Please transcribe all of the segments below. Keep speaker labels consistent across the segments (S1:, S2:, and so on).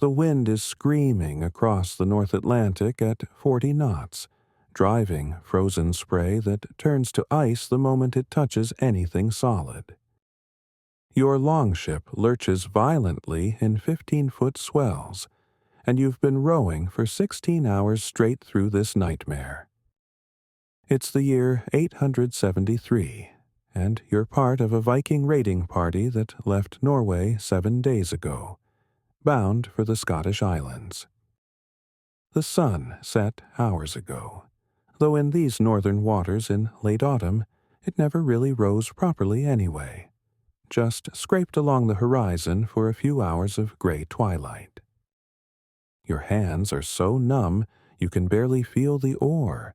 S1: The wind is screaming across the North Atlantic at 40 knots, driving frozen spray that turns to ice the moment it touches anything solid. Your Longship lurches violently in 15-foot swells, and you've been rowing for 16 hours straight through this nightmare. It's the year 873, and you're part of a Viking raiding party that left Norway 7 days ago, bound for the Scottish Islands. The sun set hours ago, though in these northern waters in late autumn it never really rose properly anyway, just scraped along the horizon for a few hours of gray twilight. Your hands are so numb you can barely feel the oar,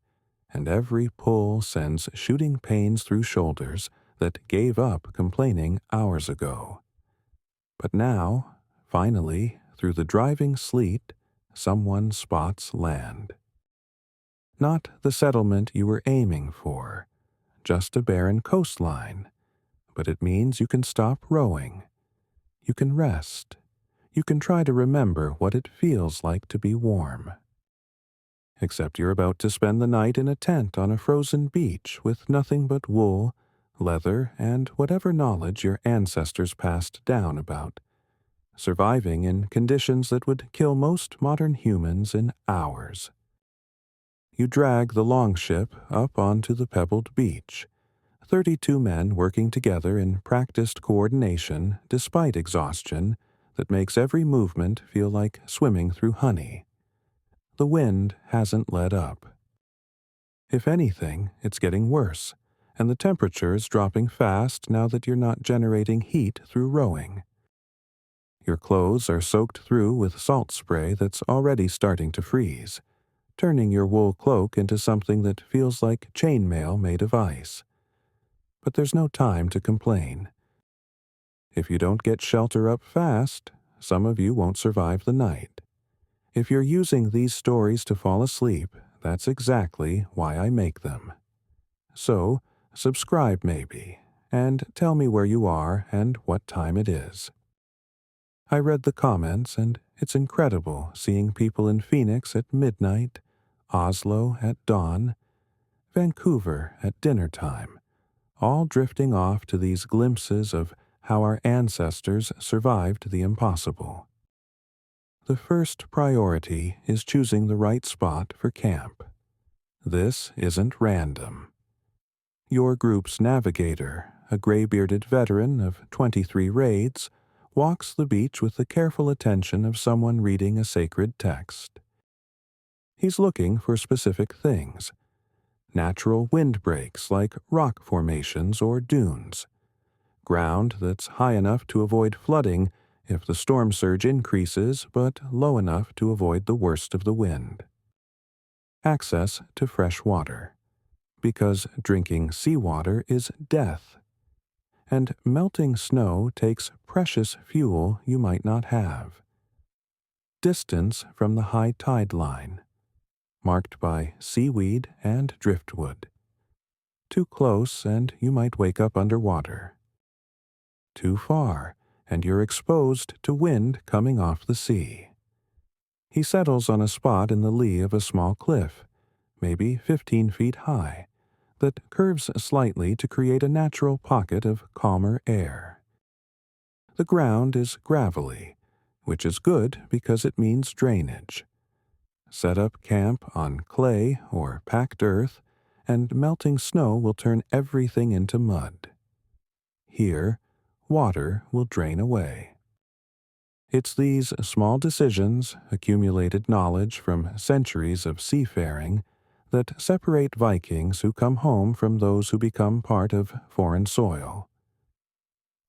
S1: and every pull sends shooting pains through shoulders that gave up complaining hours ago. But now, finally, through the driving sleet, someone spots land. Not the settlement you were aiming for, just a barren coastline, but it means you can stop rowing. You can rest. You can try to remember what it feels like to be warm. Except you're about to spend the night in a tent on a frozen beach with nothing but wool, leather, and whatever knowledge your ancestors passed down about, surviving in conditions that would kill most modern humans in hours. You drag the Longship up onto the pebbled beach, 32 men working together in practiced coordination despite exhaustion that makes every movement feel like swimming through honey. The wind hasn't let up. If anything, it's getting worse, and the temperature is dropping fast now that you're not generating heat through rowing. Your clothes are soaked through with salt spray that's already starting to freeze, turning your wool cloak into something that feels like chainmail made of ice. But there's no time to complain. If you don't get shelter up fast, some of you won't survive the night. If you're using these stories to fall asleep, that's exactly why I make them. So, subscribe maybe, and tell me where you are and what time it is. I read the comments, and it's incredible seeing people in Phoenix at midnight, Oslo at dawn, Vancouver at dinner time, all drifting off to these glimpses of how our ancestors survived the impossible. The first priority is choosing the right spot for camp. This isn't random. Your group's navigator, a gray-bearded veteran of 23 raids, walks the beach with the careful attention of someone reading a sacred text. He's looking for specific things: natural windbreaks like rock formations or dunes, ground that's high enough to avoid flooding if the storm surge increases but low enough to avoid the worst of the wind. Access to fresh water, because drinking seawater is death, and melting snow takes precious fuel you might not have. Distance from the high tide line, marked by seaweed and driftwood. Too close and you might wake up underwater. Too far, and you're exposed to wind coming off the sea. He settles on a spot in the lee of a small cliff, maybe 15 feet high, that curves slightly to create a natural pocket of calmer air. The ground is gravelly, which is good because it means drainage. Set up camp on clay or packed earth, and melting snow will turn everything into mud. Here, water will drain away. It's these small decisions, accumulated knowledge from centuries of seafaring, that separate Vikings who come home from those who become part of foreign soil.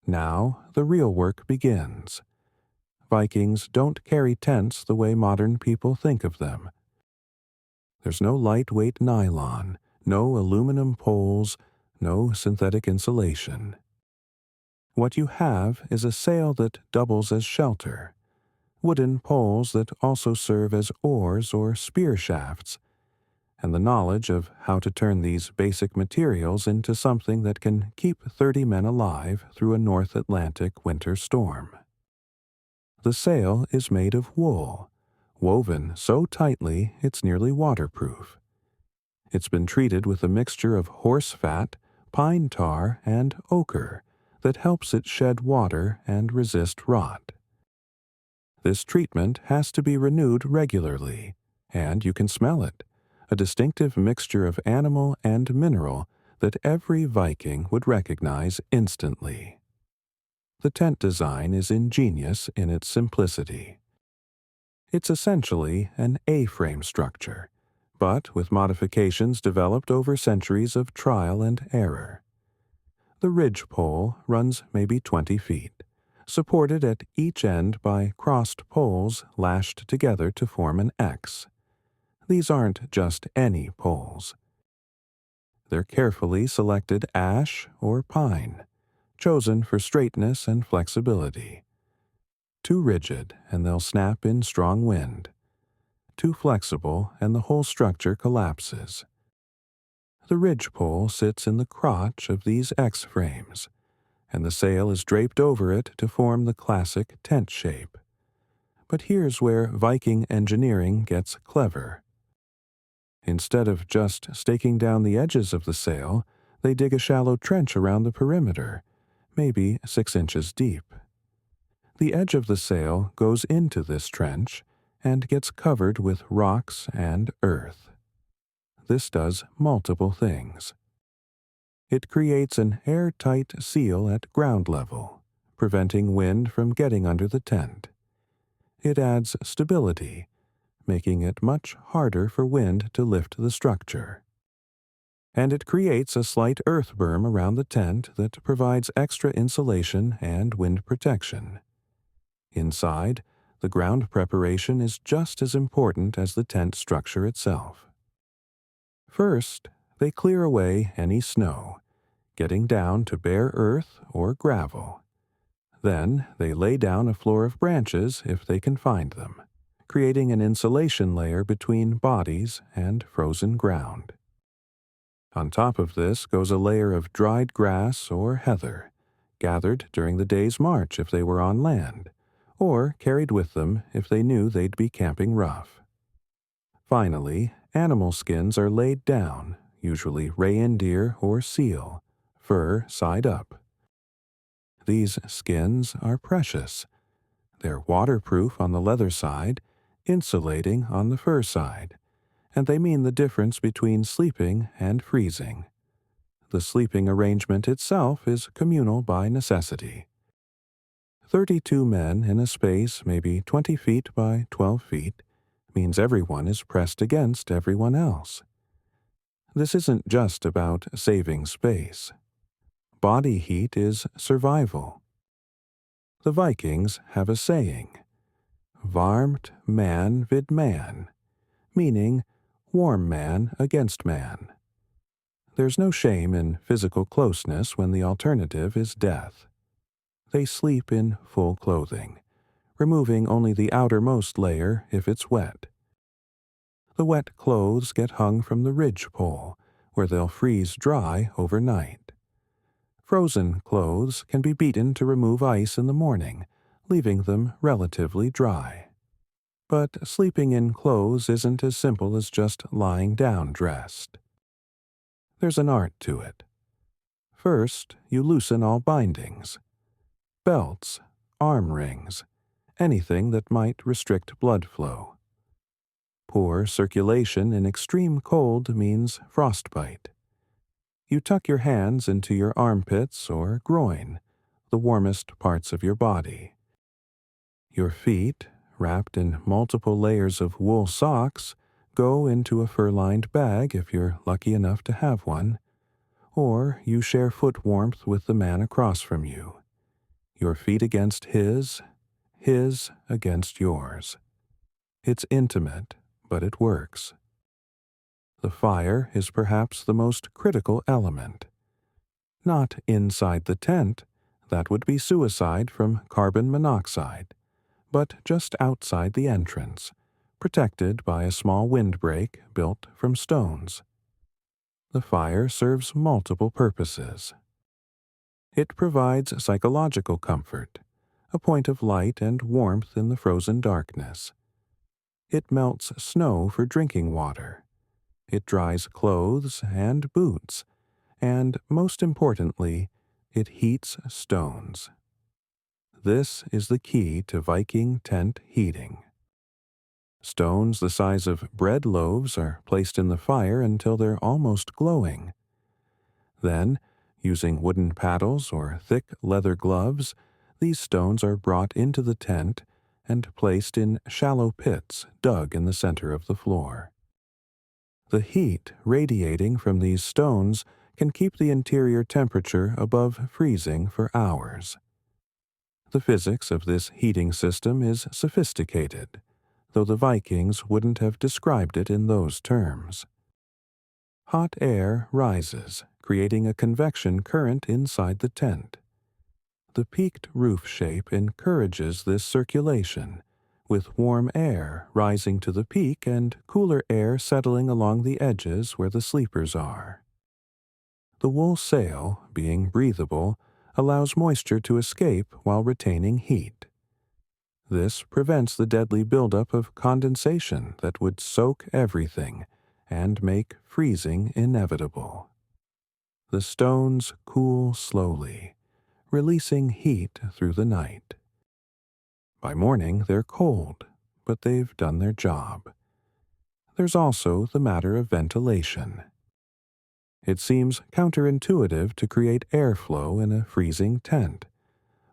S1: Now the real work begins. Vikings don't carry tents the way modern people think of them. There's no lightweight nylon, no aluminum poles, no synthetic insulation. What you have is a sail that doubles as shelter, wooden poles that also serve as oars or spear shafts, and the knowledge of how to turn these basic materials into something that can keep 30 men alive through a North Atlantic winter storm. The sail is made of wool, woven so tightly it's nearly waterproof. It's been treated with a mixture of horse fat, pine tar, and ochre that helps it shed water and resist rot. This treatment has to be renewed regularly, and you can smell it, a distinctive mixture of animal and mineral that every Viking would recognize instantly. The tent design is ingenious in its simplicity. It's essentially an A-frame structure, but with modifications developed over centuries of trial and error. The ridge pole runs maybe 20 feet, supported at each end by crossed poles lashed together to form an X. These aren't just any poles. They're carefully selected ash or pine, chosen for straightness and flexibility. Too rigid and they'll snap in strong wind. Too flexible and the whole structure collapses. The ridgepole sits in the crotch of these X-frames, and the sail is draped over it to form the classic tent shape. But here's where Viking engineering gets clever. Instead of just staking down the edges of the sail, they dig a shallow trench around the perimeter, maybe 6 inches deep. The edge of the sail goes into this trench and gets covered with rocks and earth. This does multiple things. It creates an airtight seal at ground level, preventing wind from getting under the tent. It adds stability, making it much harder for wind to lift the structure. And it creates a slight earth berm around the tent that provides extra insulation and wind protection. Inside, the ground preparation is just as important as the tent structure itself. First, they clear away any snow, getting down to bare earth or gravel. Then they lay down a floor of branches if they can find them, creating an insulation layer between bodies and frozen ground. On top of this goes a layer of dried grass or heather, gathered during the day's march if they were on land, or carried with them if they knew they'd be camping rough. Finally, animal skins are laid down, usually reindeer or seal, fur side up. These skins are precious. They're waterproof on the leather side, insulating on the fur side, and they mean the difference between sleeping and freezing. The sleeping arrangement itself is communal by necessity. 32 men in a space maybe 20 feet by 12 feet means everyone is pressed against everyone else. This isn't just about saving space. Body heat is survival. The Vikings have a saying, Varmt man vid man, meaning warm man against man. There's no shame in physical closeness when the alternative is death. They sleep in full clothing, removing only the outermost layer if it's wet. The wet clothes get hung from the ridge pole, where they'll freeze dry overnight. Frozen clothes can be beaten to remove ice in the morning, leaving them relatively dry. But sleeping in clothes isn't as simple as just lying down dressed. There's an art to it. First, you loosen all bindings. Belts, arm rings, anything that might restrict blood flow. Poor circulation in extreme cold means frostbite. You tuck your hands into your armpits or groin, the warmest parts of your body. Your feet, wrapped in multiple layers of wool socks, go into a fur-lined bag if you're lucky enough to have one, or you share foot warmth with the man across from you. Your feet against his against yours. It's intimate, but it works. The fire is perhaps the most critical element. Not inside the tent, that would be suicide from carbon monoxide, but just outside the entrance, protected by a small windbreak built from stones. The fire serves multiple purposes. It provides psychological comfort, a point of light and warmth in the frozen darkness. It melts snow for drinking water. It dries clothes and boots, and most importantly, it heats stones. This is the key to Viking tent heating. Stones the size of bread loaves are placed in the fire until they're almost glowing. Then, using wooden paddles or thick leather gloves, these stones are brought into the tent and placed in shallow pits dug in the center of the floor. The heat radiating from these stones can keep the interior temperature above freezing for hours. The physics of this heating system is sophisticated, though the Vikings wouldn't have described it in those terms. Hot air rises, creating a convection current inside the tent. The peaked roof shape encourages this circulation, with warm air rising to the peak and cooler air settling along the edges where the sleepers are. The wool sail, being breathable, allows moisture to escape while retaining heat. This prevents the deadly buildup of condensation that would soak everything and make freezing inevitable. The stones cool slowly, releasing heat through the night. By morning, they're cold, but they've done their job. There's also the matter of ventilation. It seems counterintuitive to create airflow in a freezing tent,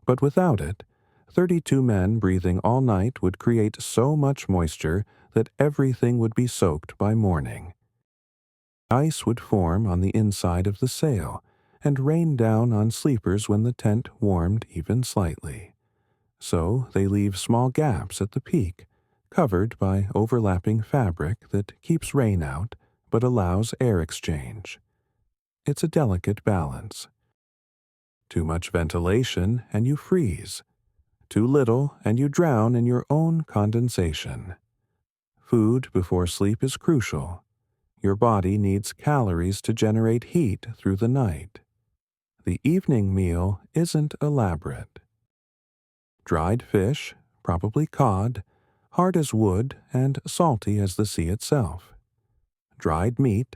S1: but without it, 32 men breathing all night would create so much moisture that everything would be soaked by morning. Ice would form on the inside of the sail and rain down on sleepers when the tent warmed even slightly. So they leave small gaps at the peak, covered by overlapping fabric that keeps rain out but allows air exchange. It's a delicate balance. Too much ventilation and you freeze. Too little and you drown in your own condensation. Food before sleep is crucial. Your body needs calories to generate heat through the night. The evening meal isn't elaborate. Dried fish, probably cod, hard as wood and salty as the sea itself. Dried meat,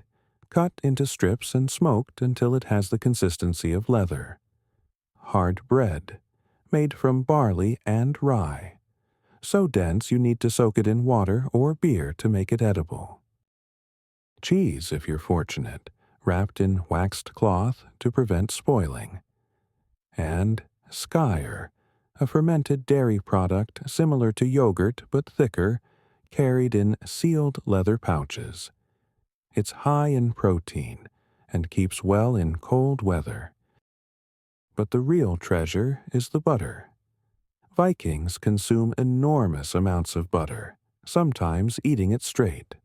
S1: cut into strips and smoked until it has the consistency of leather. Hard bread, made from barley and rye, so dense you need to soak it in water or beer to make it edible. Cheese, if you're fortunate, wrapped in waxed cloth to prevent spoiling. And skyr, a fermented dairy product similar to yogurt but thicker, carried in sealed leather pouches. It's high in protein and keeps well in cold weather. But the real treasure is the butter. Vikings consume enormous amounts of butter, sometimes eating it straight.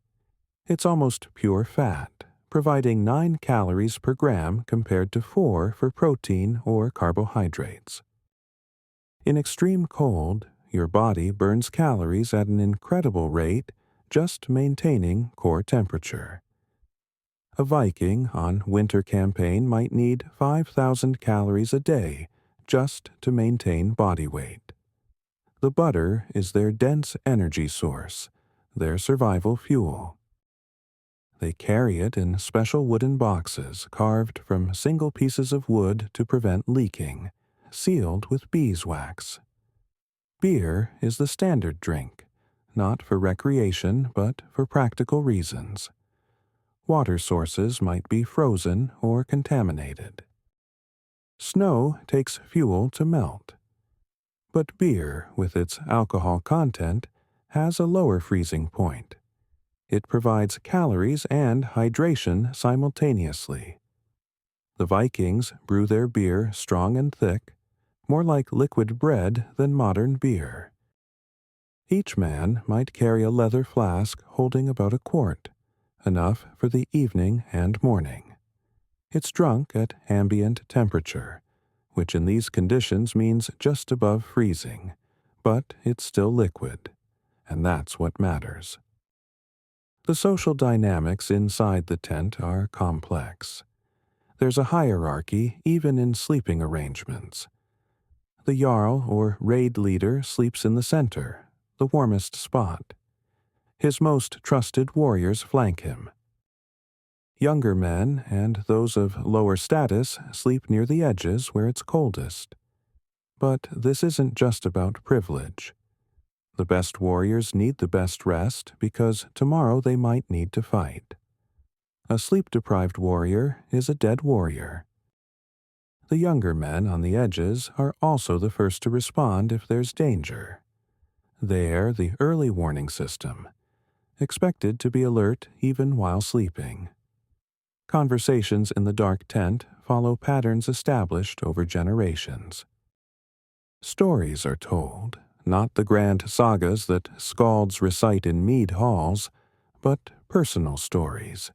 S1: It's almost pure fat, providing 9 calories per gram compared to 4 for protein or carbohydrates. In extreme cold, your body burns calories at an incredible rate, just maintaining core temperature. A Viking on winter campaign might need 5,000 calories a day just to maintain body weight. The butter is their dense energy source, their survival fuel. They carry it in special wooden boxes carved from single pieces of wood to prevent leaking, sealed with beeswax. Beer is the standard drink, not for recreation but for practical reasons. Water sources might be frozen or contaminated. Snow takes fuel to melt. But beer, with its alcohol content, has a lower freezing point. It provides calories and hydration simultaneously. The Vikings brew their beer strong and thick, more like liquid bread than modern beer. Each man might carry a leather flask holding about a quart, enough for the evening and morning. It's drunk at ambient temperature, which in these conditions means just above freezing, but it's still liquid, and that's what matters. The social dynamics inside the tent are complex. There's a hierarchy even in sleeping arrangements. The Jarl or raid leader sleeps in the center, the warmest spot. His most trusted warriors flank him. Younger men and those of lower status sleep near the edges where it's coldest. But this isn't just about privilege. The best warriors need the best rest because tomorrow they might need to fight. A sleep-deprived warrior is a dead warrior. The younger men on the edges are also the first to respond if there's danger. They're the early warning system, expected to be alert even while sleeping. Conversations in the dark tent follow patterns established over generations. Stories are told, not the grand sagas that skalds recite in mead halls, but personal stories.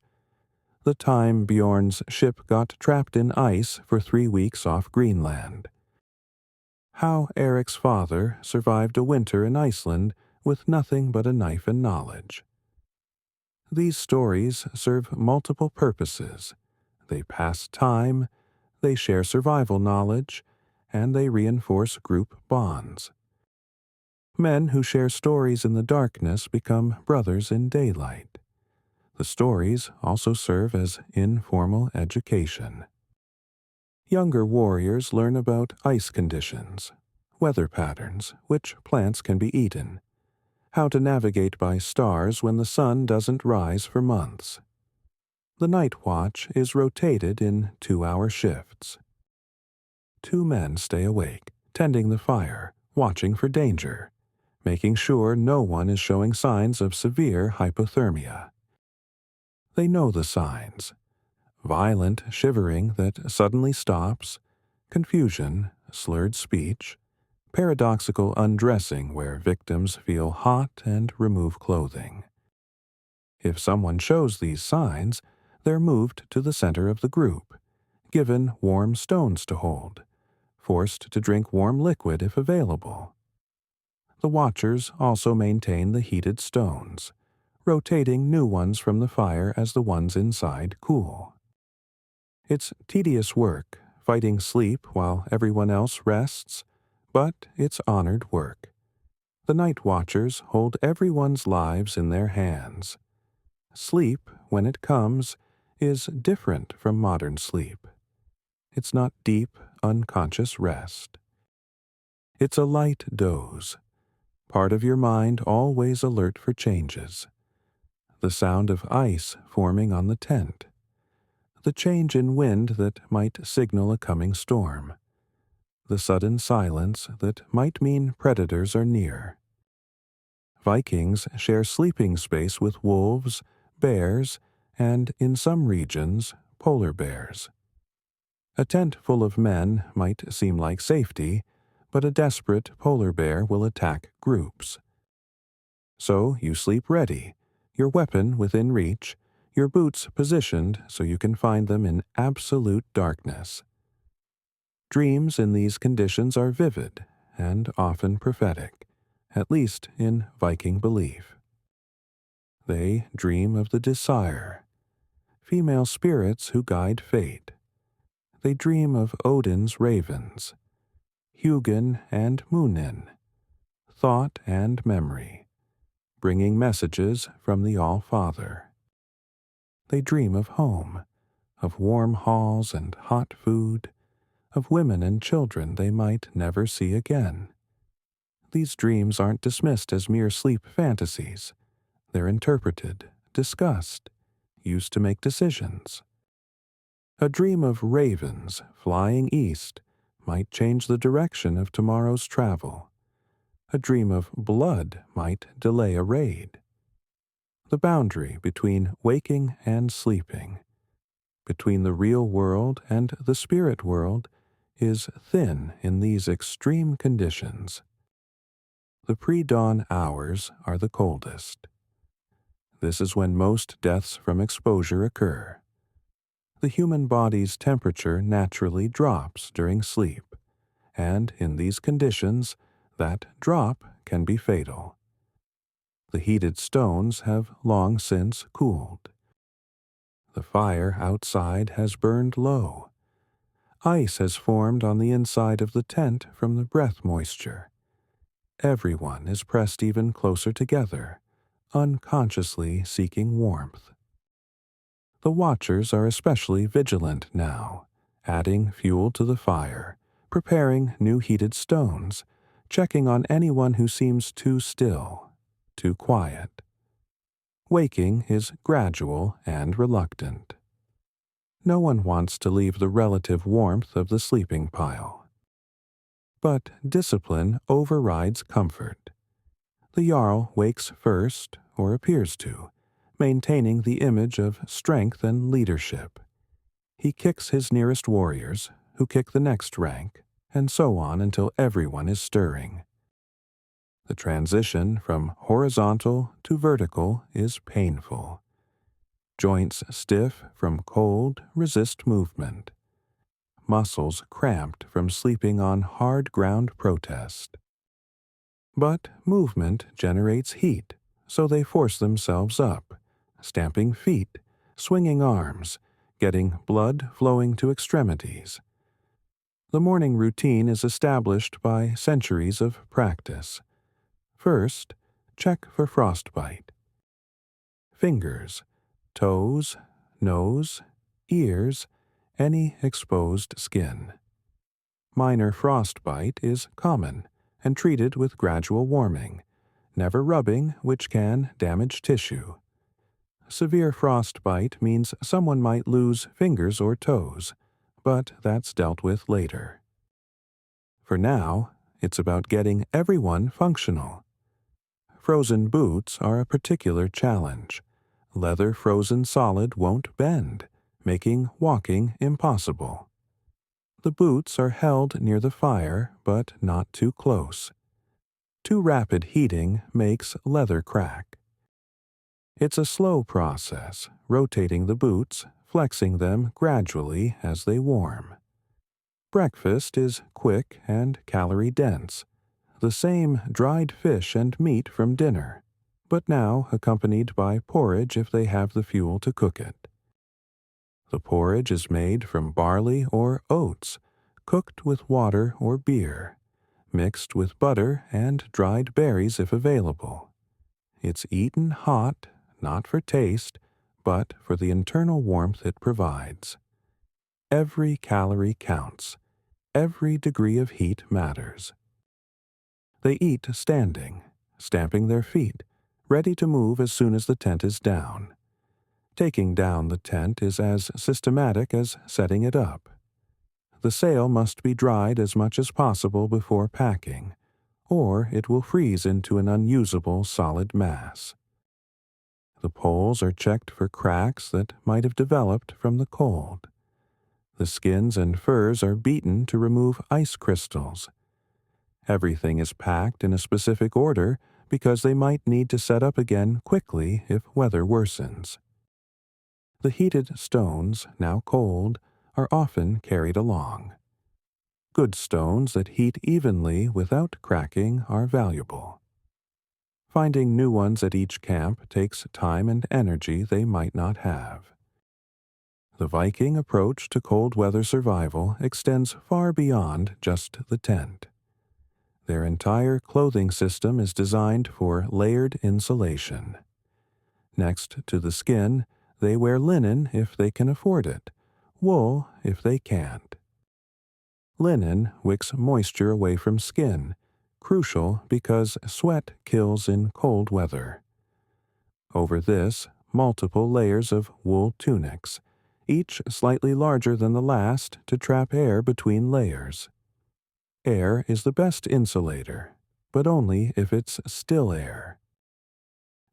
S1: The time Bjorn's ship got trapped in ice for 3 weeks off Greenland. How Eric's father survived a winter in Iceland with nothing but a knife and knowledge. These stories serve multiple purposes. They pass time, they share survival knowledge, and they reinforce group bonds. Men who share stories in the darkness become brothers in daylight. The stories also serve as informal education. Younger warriors learn about ice conditions, weather patterns, which plants can be eaten, how to navigate by stars when the sun doesn't rise for months. The night watch is rotated in 2-hour shifts. 2 men stay awake, tending the fire, watching for danger, making sure no one is showing signs of severe hypothermia. They know the signs: violent shivering that suddenly stops, confusion, slurred speech, paradoxical undressing where victims feel hot and remove clothing. If someone shows these signs, they're moved to the center of the group, given warm stones to hold, forced to drink warm liquid if available. The watchers also maintain the heated stones, rotating new ones from the fire as the ones inside cool. It's tedious work, fighting sleep while everyone else rests, but it's honored work. The night watchers hold everyone's lives in their hands. Sleep, when it comes, is different from modern sleep. It's not deep, unconscious rest. It's a light doze, part of your mind always alert for changes. The sound of ice forming on the tent. The change in wind that might signal a coming storm. The sudden silence that might mean predators are near. Vikings share sleeping space with wolves, bears, and, in some regions, polar bears. A tent full of men might seem like safety, but a desperate polar bear will attack groups. So you sleep ready, your weapon within reach, your boots positioned so you can find them in absolute darkness. Dreams in these conditions are vivid and often prophetic, at least in Viking belief. They dream of the desire, female spirits who guide fate. They dream of Odin's ravens, Hugin and Munin, thought and memory, bringing messages from the All-Father. They dream of home, of warm halls and hot food, of women and children they might never see again. These dreams aren't dismissed as mere sleep fantasies. They're interpreted, discussed, used to make decisions. A dream of ravens flying east might change the direction of tomorrow's travel. A dream of blood might delay a raid. The boundary between waking and sleeping, between the real world and the spirit world, is thin in these extreme conditions. The pre-dawn hours are the coldest. This is when most deaths from exposure occur. The human body's temperature naturally drops during sleep, and in these conditions, that drop can be fatal. The heated stones have long since cooled. The fire outside has burned low. Ice has formed on the inside of the tent from the breath moisture. Everyone is pressed even closer together, unconsciously seeking warmth. The watchers are especially vigilant now, adding fuel to the fire, preparing new heated stones, checking on anyone who seems too still, too quiet. Waking is gradual and reluctant. No one wants to leave the relative warmth of the sleeping pile. But discipline overrides comfort. The Jarl wakes first, or appears to, maintaining the image of strength and leadership. He kicks his nearest warriors, who kick the next rank, and so on until everyone is stirring. The transition from horizontal to vertical is painful. Joints stiff from cold resist movement. Muscles cramped from sleeping on hard ground protest. But movement generates heat, so they force themselves up, stamping feet, swinging arms, getting blood flowing to extremities. The morning routine is established by centuries of practice. First, check for frostbite. Fingers, toes, nose, ears, any exposed skin. Minor frostbite is common and treated with gradual warming, never rubbing, which can damage tissue. Severe frostbite means someone might lose fingers or toes, but that's dealt with later. For now, it's about getting everyone functional. Frozen boots are a particular challenge. Leather frozen solid won't bend, making walking impossible. The boots are held near the fire, but not too close. Too rapid heating makes leather crack. It's a slow process, rotating the boots, flexing them gradually as they warm. Breakfast is quick and calorie-dense, the same dried fish and meat from dinner, but now accompanied by porridge if they have the fuel to cook it. The porridge is made from barley or oats, cooked with water or beer, mixed with butter and dried berries if available. It's eaten hot, not for taste, but for the internal warmth it provides. Every calorie counts. Every degree of heat matters. They eat standing, stamping their feet, ready to move as soon as the tent is down. Taking down the tent is as systematic as setting it up. The sail must be dried as much as possible before packing, or it will freeze into an unusable solid mass. The poles are checked for cracks that might have developed from the cold. The skins and furs are beaten to remove ice crystals. Everything is packed in a specific order because they might need to set up again quickly if weather worsens. The heated stones, now cold, are often carried along. Good stones that heat evenly without cracking are valuable. Finding new ones at each camp takes time and energy they might not have. The Viking approach to cold weather survival extends far beyond just the tent. Their entire clothing system is designed for layered insulation. Next to the skin, they wear linen if they can afford it, wool if they can't. Linen wicks moisture away from skin, crucial because sweat kills in cold weather. Over this, multiple layers of wool tunics, each slightly larger than the last to trap air between layers. Air is the best insulator, but only if it's still air.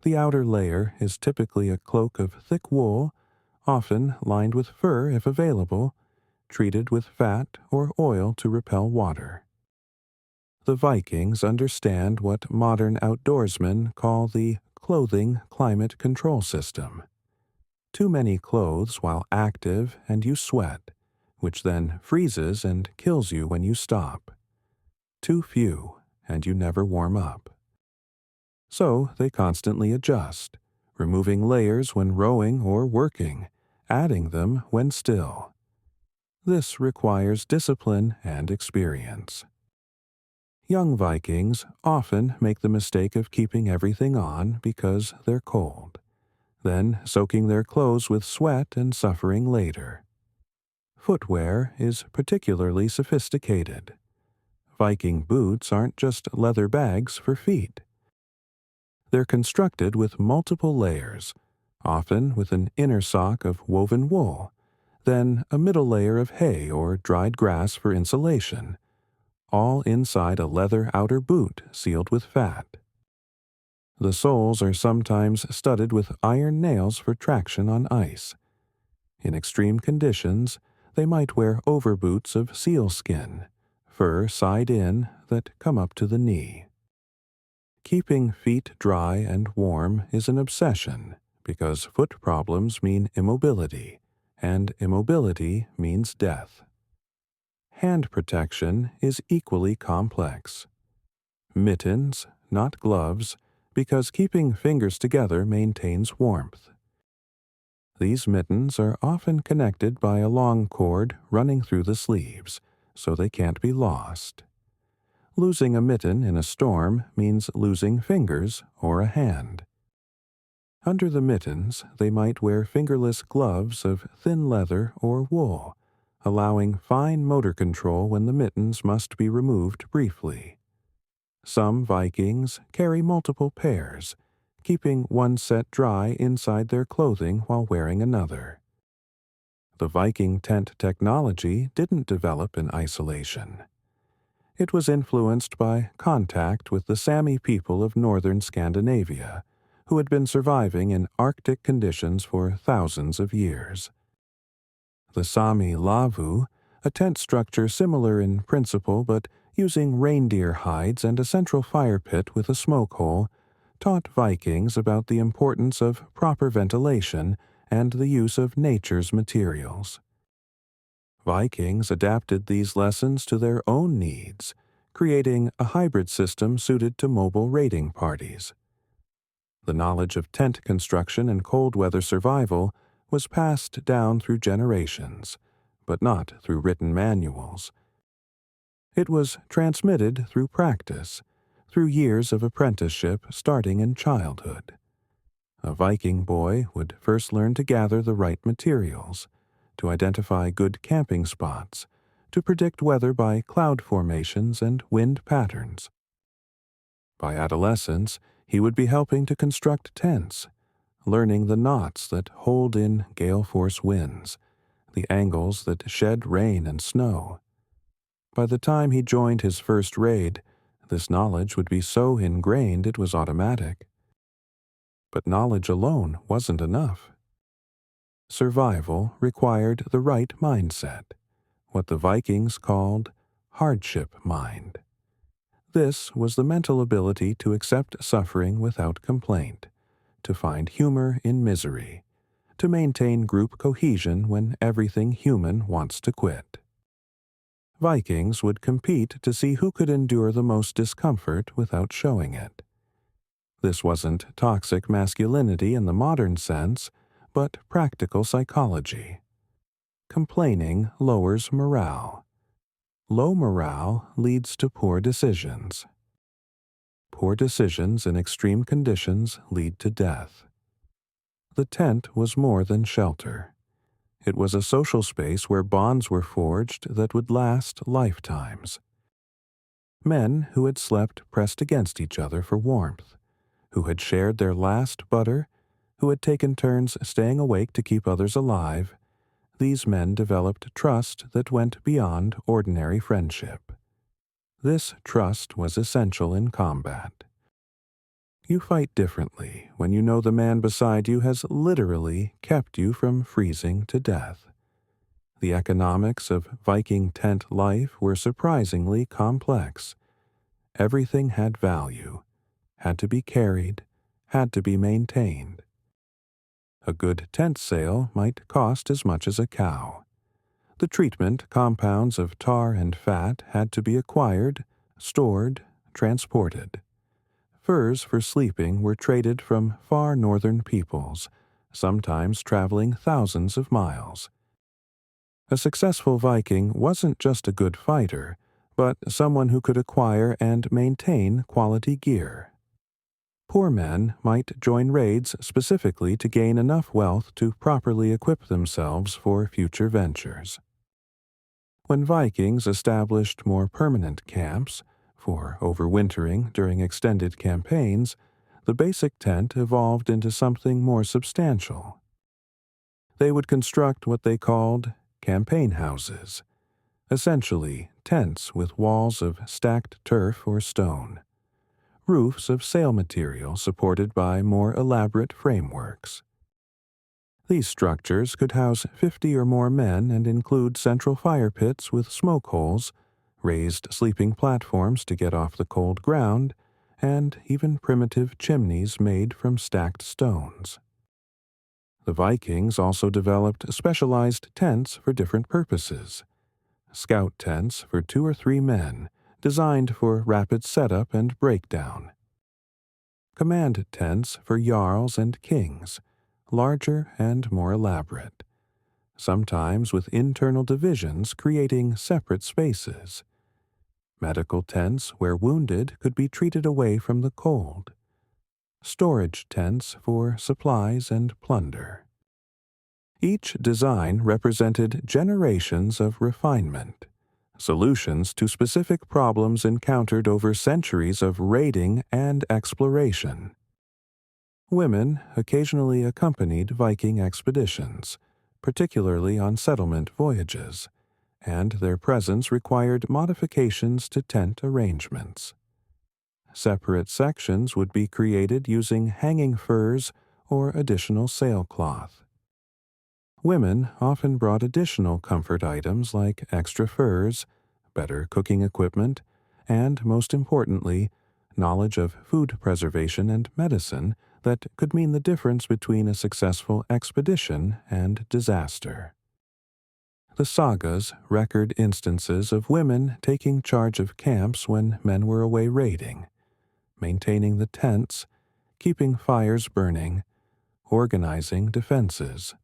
S1: The outer layer is typically a cloak of thick wool, often lined with fur if available, treated with fat or oil to repel water. The Vikings understand what modern outdoorsmen call the clothing climate control system. Too many clothes while active and you sweat, which then freezes and kills you when you stop. Too few, and you never warm up. So they constantly adjust, removing layers when rowing or working, adding them when still. This requires discipline and experience. Young Vikings often make the mistake of keeping everything on because they're cold, then soaking their clothes with sweat and suffering later. Footwear is particularly sophisticated. Viking boots aren't just leather bags for feet. They're constructed with multiple layers, often with an inner sock of woven wool, then a middle layer of hay or dried grass for insulation, all inside a leather outer boot sealed with fat. The soles are sometimes studded with iron nails for traction on ice. In extreme conditions, they might wear overboots of sealskin, fur side in that come up to the knee. Keeping feet dry and warm is an obsession because foot problems mean immobility, and immobility means death. Hand protection is equally complex. Mittens, not gloves, because keeping fingers together maintains warmth. These mittens are often connected by a long cord running through the sleeves, so they can't be lost. Losing a mitten in a storm means losing fingers or a hand. Under the mittens, they might wear fingerless gloves of thin leather or wool, allowing fine motor control when the mittens must be removed briefly. Some Vikings carry multiple pairs, keeping one set dry inside their clothing while wearing another. The Viking tent technology didn't develop in isolation. It was influenced by contact with the Sami people of northern Scandinavia, who had been surviving in Arctic conditions for thousands of years. The Sami lavu, a tent structure similar in principle but using reindeer hides and a central fire pit with a smoke hole, taught Vikings about the importance of proper ventilation and the use of nature's materials. Vikings adapted these lessons to their own needs, creating a hybrid system suited to mobile raiding parties. The knowledge of tent construction and cold weather survival was passed down through generations, but not through written manuals. It was transmitted through practice, through years of apprenticeship starting in childhood. A Viking boy would first learn to gather the right materials, to identify good camping spots, to predict weather by cloud formations and wind patterns. By adolescence, he would be helping to construct tents, learning the knots that hold in gale-force winds, the angles that shed rain and snow. By the time he joined his first raid, this knowledge would be so ingrained it was automatic. But knowledge alone wasn't enough. Survival required the right mindset, what the Vikings called hardship mind. This was the mental ability to accept suffering without complaint, to find humor in misery, to maintain group cohesion when everything human wants to quit. Vikings would compete to see who could endure the most discomfort without showing it. This wasn't toxic masculinity in the modern sense, but practical psychology. Complaining lowers morale. Low morale leads to poor decisions. Poor decisions in extreme conditions lead to death. The tent was more than shelter. It was a social space where bonds were forged that would last lifetimes. Men who had slept pressed against each other for warmth, who had shared their last butter, who had taken turns staying awake to keep others alive, these men developed trust that went beyond ordinary friendship. This trust was essential in combat. You fight differently when you know the man beside you has literally kept you from freezing to death. The economics of Viking tent life were surprisingly complex. Everything had value, had to be carried, had to be maintained. A good tent sail might cost as much as a cow. The treatment compounds of tar and fat had to be acquired, stored, transported. Furs for sleeping were traded from far northern peoples, sometimes traveling thousands of miles. A successful Viking wasn't just a good fighter, but someone who could acquire and maintain quality gear. Poor men might join raids specifically to gain enough wealth to properly equip themselves for future ventures. When Vikings established more permanent camps, for overwintering during extended campaigns, the basic tent evolved into something more substantial. They would construct what they called campaign houses, essentially tents with walls of stacked turf or stone, roofs of sail material supported by more elaborate frameworks. These structures could house 50 or more men and include central fire pits with smoke holes, raised sleeping platforms to get off the cold ground, and even primitive chimneys made from stacked stones. The Vikings also developed specialized tents for different purposes. Scout tents for 2 or 3 men, designed for rapid setup and breakdown. Command tents for jarls and kings, larger and more elaborate, sometimes with internal divisions creating separate spaces. Medical tents where wounded could be treated away from the cold. Storage tents for supplies and plunder. Each design represented generations of refinement, solutions to specific problems encountered over centuries of raiding and exploration. Women occasionally accompanied Viking expeditions, particularly on settlement voyages, and their presence required modifications to tent arrangements. Separate sections would be created using hanging furs or additional sailcloth. Women often brought additional comfort items like extra furs, better cooking equipment, and, most importantly, knowledge of food preservation and medicine that could mean the difference between a successful expedition and disaster. The Sagas record instances of women taking charge of camps when men were away raiding, maintaining the tents, keeping fires burning, organizing defenses.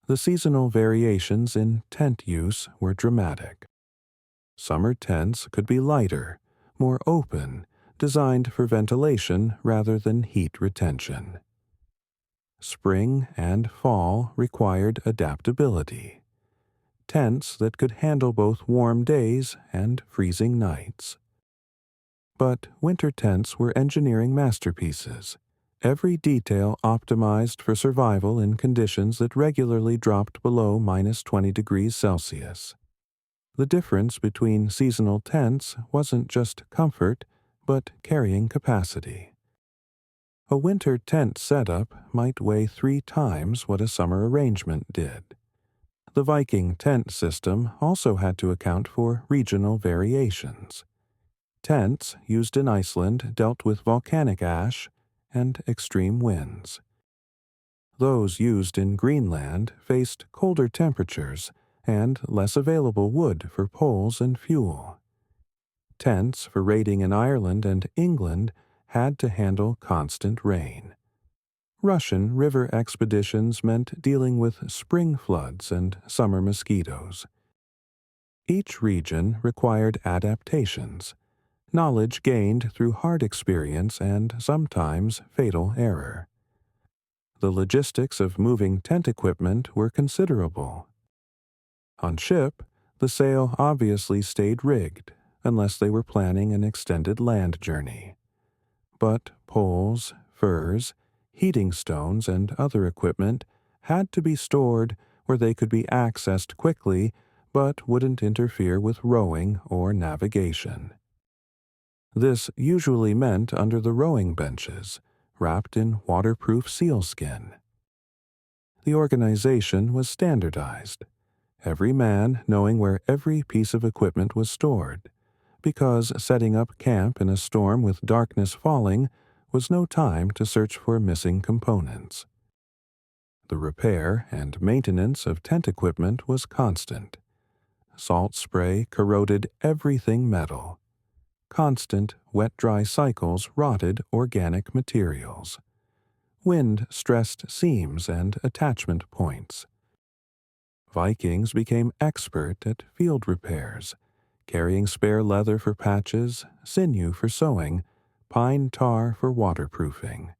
S1: The seasonal variations in tent use were dramatic. Summer tents could be lighter, more open, designed for ventilation rather than heat retention. Spring and fall required adaptability. Tents that could handle both warm days and freezing nights. But winter tents were engineering masterpieces, every detail optimized for survival in conditions that regularly dropped below -20 degrees Celsius. The difference between seasonal tents wasn't just comfort, but carrying capacity. A winter tent setup might weigh 3 times what a summer arrangement did. The Viking tent system also had to account for regional variations. Tents used in Iceland dealt with volcanic ash and extreme winds. Those used in Greenland faced colder temperatures and less available wood for poles and fuel. Tents for raiding in Ireland and England had to handle constant rain. Russian river expeditions meant dealing with spring floods and summer mosquitoes. Each region required adaptations, knowledge gained through hard experience and sometimes fatal error. The logistics of moving tent equipment were considerable. On ship, the sail obviously stayed rigged, unless they were planning an extended land journey. But poles, furs, heating stones, and other equipment had to be stored where they could be accessed quickly but wouldn't interfere with rowing or navigation. This usually meant under the rowing benches, wrapped in waterproof sealskin. The organization was standardized, every man knowing where every piece of equipment was stored, because setting up camp in a storm with darkness falling was no time to search for missing components. The repair and maintenance of tent equipment was constant. Salt spray corroded everything metal. Constant wet-dry cycles rotted organic materials. Wind stressed seams and attachment points. Vikings became expert at field repairs, carrying spare leather for patches, sinew for sewing, pine tar for waterproofing.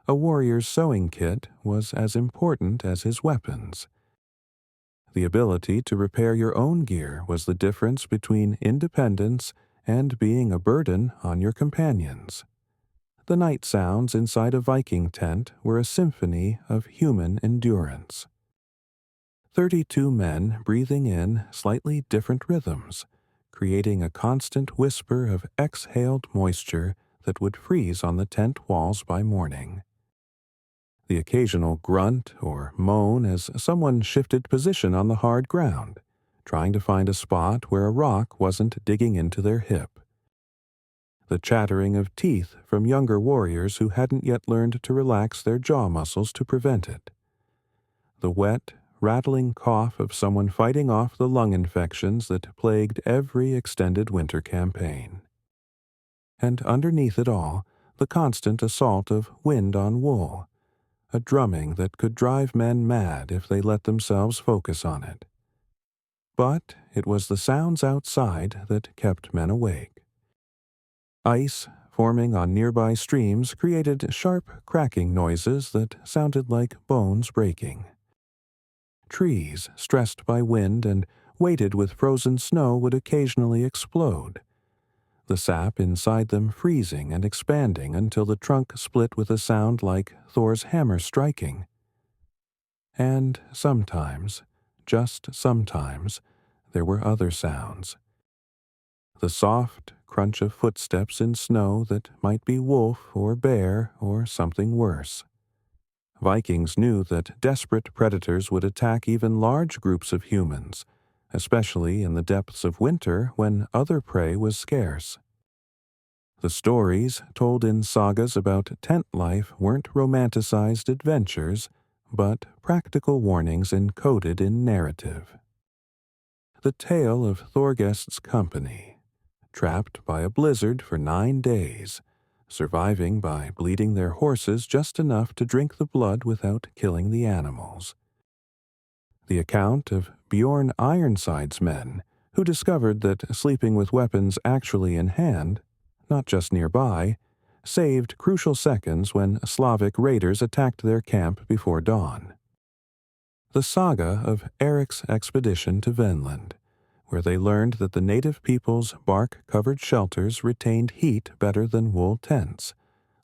S1: A warrior's sewing kit was as important as his weapons. The ability to repair your own gear was the difference between independence and being a burden on your companions. The night sounds inside a Viking tent were a symphony of human endurance. 32 men breathing in slightly different rhythms, creating a constant whisper of exhaled moisture that would freeze on the tent walls by morning. The occasional grunt or moan as someone shifted position on the hard ground, trying to find a spot where a rock wasn't digging into their hip. The chattering of teeth from younger warriors who hadn't yet learned to relax their jaw muscles to prevent it. The wet, rattling cough of someone fighting off the lung infections that plagued every extended winter campaign. And underneath it all, the constant assault of wind on wool, a drumming that could drive men mad if they let themselves focus on it. But it was the sounds outside that kept men awake. Ice forming on nearby streams created sharp cracking noises that sounded like bones breaking. Trees, stressed by wind and weighted with frozen snow, would occasionally explode, the sap inside them freezing and expanding until the trunk split with a sound like Thor's hammer striking. And sometimes, just sometimes, there were other sounds. The soft crunch of footsteps in snow that might be wolf or bear or something worse. Vikings knew that desperate predators would attack even large groups of humans, especially in the depths of winter when other prey was scarce. The stories told in sagas about tent life weren't romanticized adventures, but practical warnings encoded in narrative. The tale of Thorgest's company, trapped by a blizzard for 9 days, surviving by bleeding their horses just enough to drink the blood without killing the animals. The account of Bjorn Ironside's men, who discovered that sleeping with weapons actually in hand, not just nearby, saved crucial seconds when Slavic raiders attacked their camp before dawn. The saga of Eric's expedition to Vinland, where they learned that the native people's bark-covered shelters retained heat better than wool tents,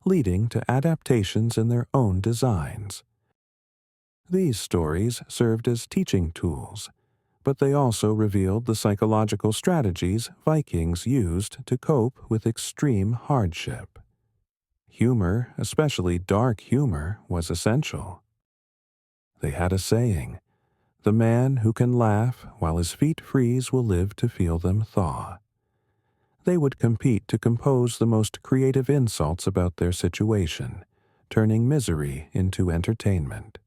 S1: leading to adaptations in their own designs. These stories served as teaching tools, but they also revealed the psychological strategies Vikings used to cope with extreme hardship. Humor, especially dark humor, was essential. They had a saying, "The man who can laugh while his feet freeze will live to feel them thaw." They would compete to compose the most creative insults about their situation, turning misery into entertainment.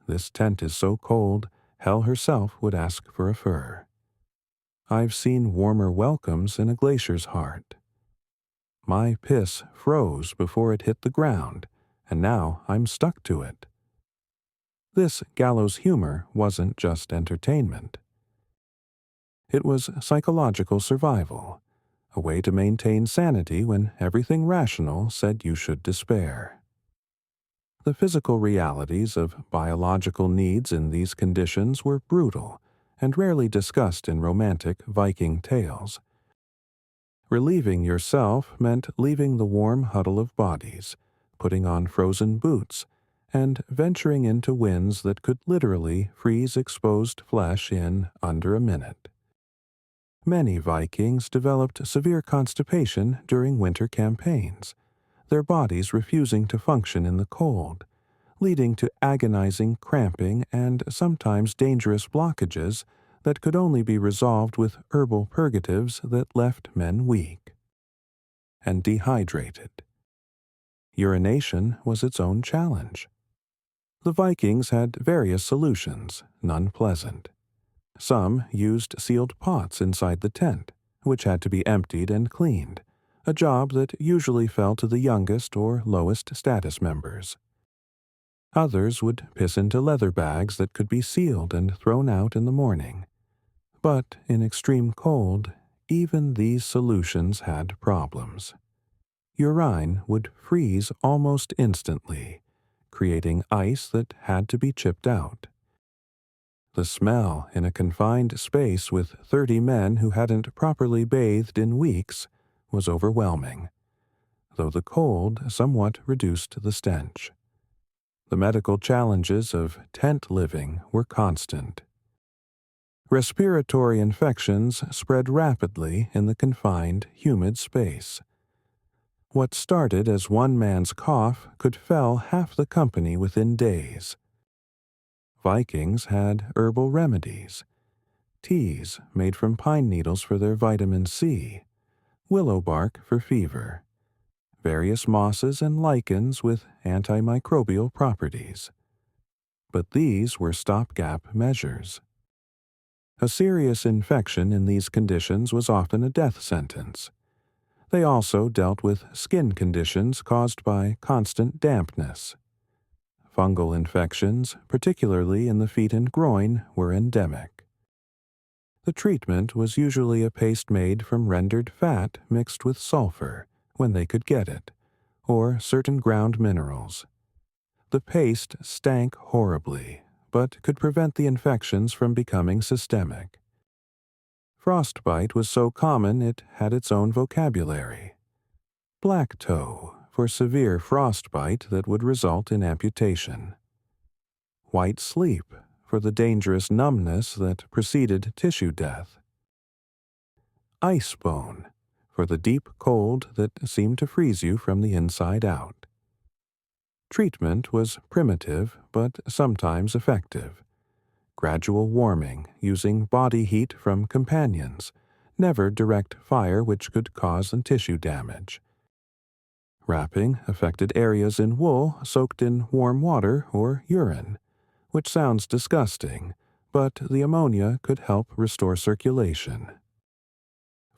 S1: "This tent is so cold, Hell herself would ask for a fur. I've seen warmer welcomes in a glacier's heart. My piss froze before it hit the ground, and now I'm stuck to it." This gallows humor wasn't just entertainment. It was psychological survival, a way to maintain sanity when everything rational said you should despair. The physical realities of biological needs in these conditions were brutal and rarely discussed in romantic Viking tales. Relieving yourself meant leaving the warm huddle of bodies, putting on frozen boots, and venturing into winds that could literally freeze exposed flesh in under a minute. Many Vikings developed severe constipation during winter campaigns, their bodies refusing to function in the cold, leading to agonizing cramping and sometimes dangerous blockages that could only be resolved with herbal purgatives that left men weak and dehydrated. Urination was its own challenge. The Vikings had various solutions, none pleasant. Some used sealed pots inside the tent, which had to be emptied and cleaned, a job that usually fell to the youngest or lowest status members. Others would piss into leather bags that could be sealed and thrown out in the morning. But in extreme cold, even these solutions had problems. Urine would freeze almost instantly, creating ice that had to be chipped out. The smell in a confined space with 30 men who hadn't properly bathed in weeks was overwhelming, though the cold somewhat reduced the stench. The medical challenges of tent living were constant. Respiratory infections spread rapidly in the confined, humid space. What started as one man's cough could fell half the company within days. Vikings had herbal remedies, teas made from pine needles for their vitamin C, willow bark for fever, various mosses and lichens with antimicrobial properties. But these were stopgap measures. A serious infection in these conditions was often a death sentence. They also dealt with skin conditions caused by constant dampness. Fungal infections, particularly in the feet and groin, were endemic. The treatment was usually a paste made from rendered fat mixed with sulfur, when they could get it, or certain ground minerals. The paste stank horribly, but could prevent the infections from becoming systemic. Frostbite was so common it had its own vocabulary. Black toe for severe frostbite that would result in amputation. White sleep for the dangerous numbness that preceded tissue death. Ice bone for the deep cold that seemed to freeze you from the inside out. Treatment was primitive but sometimes effective. Gradual warming using body heat from companions, never direct fire which could cause tissue damage. Wrapping affected areas in wool soaked in warm water or urine, which sounds disgusting, but the ammonia could help restore circulation.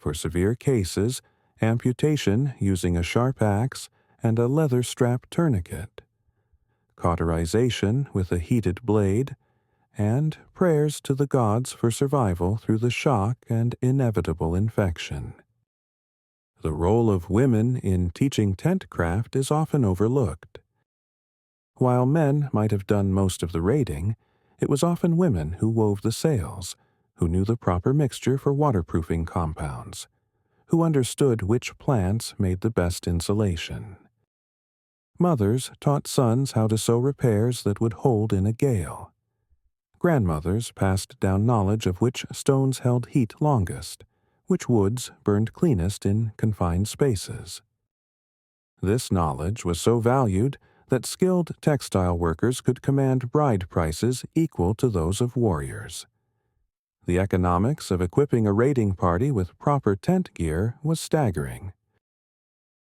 S1: For severe cases, amputation using a sharp axe and a leather strap tourniquet. Cauterization with a heated blade, and prayers to the gods for survival through the shock and inevitable infection. The role of women in teaching tent craft is often overlooked. While men might have done most of the raiding, it was often women who wove the sails, who knew the proper mixture for waterproofing compounds, who understood which plants made the best insulation. Mothers taught sons how to sew repairs that would hold in a gale. Grandmothers passed down knowledge of which stones held heat longest, which woods burned cleanest in confined spaces. This knowledge was so valued that skilled textile workers could command bride prices equal to those of warriors. The economics of equipping a raiding party with proper tent gear was staggering.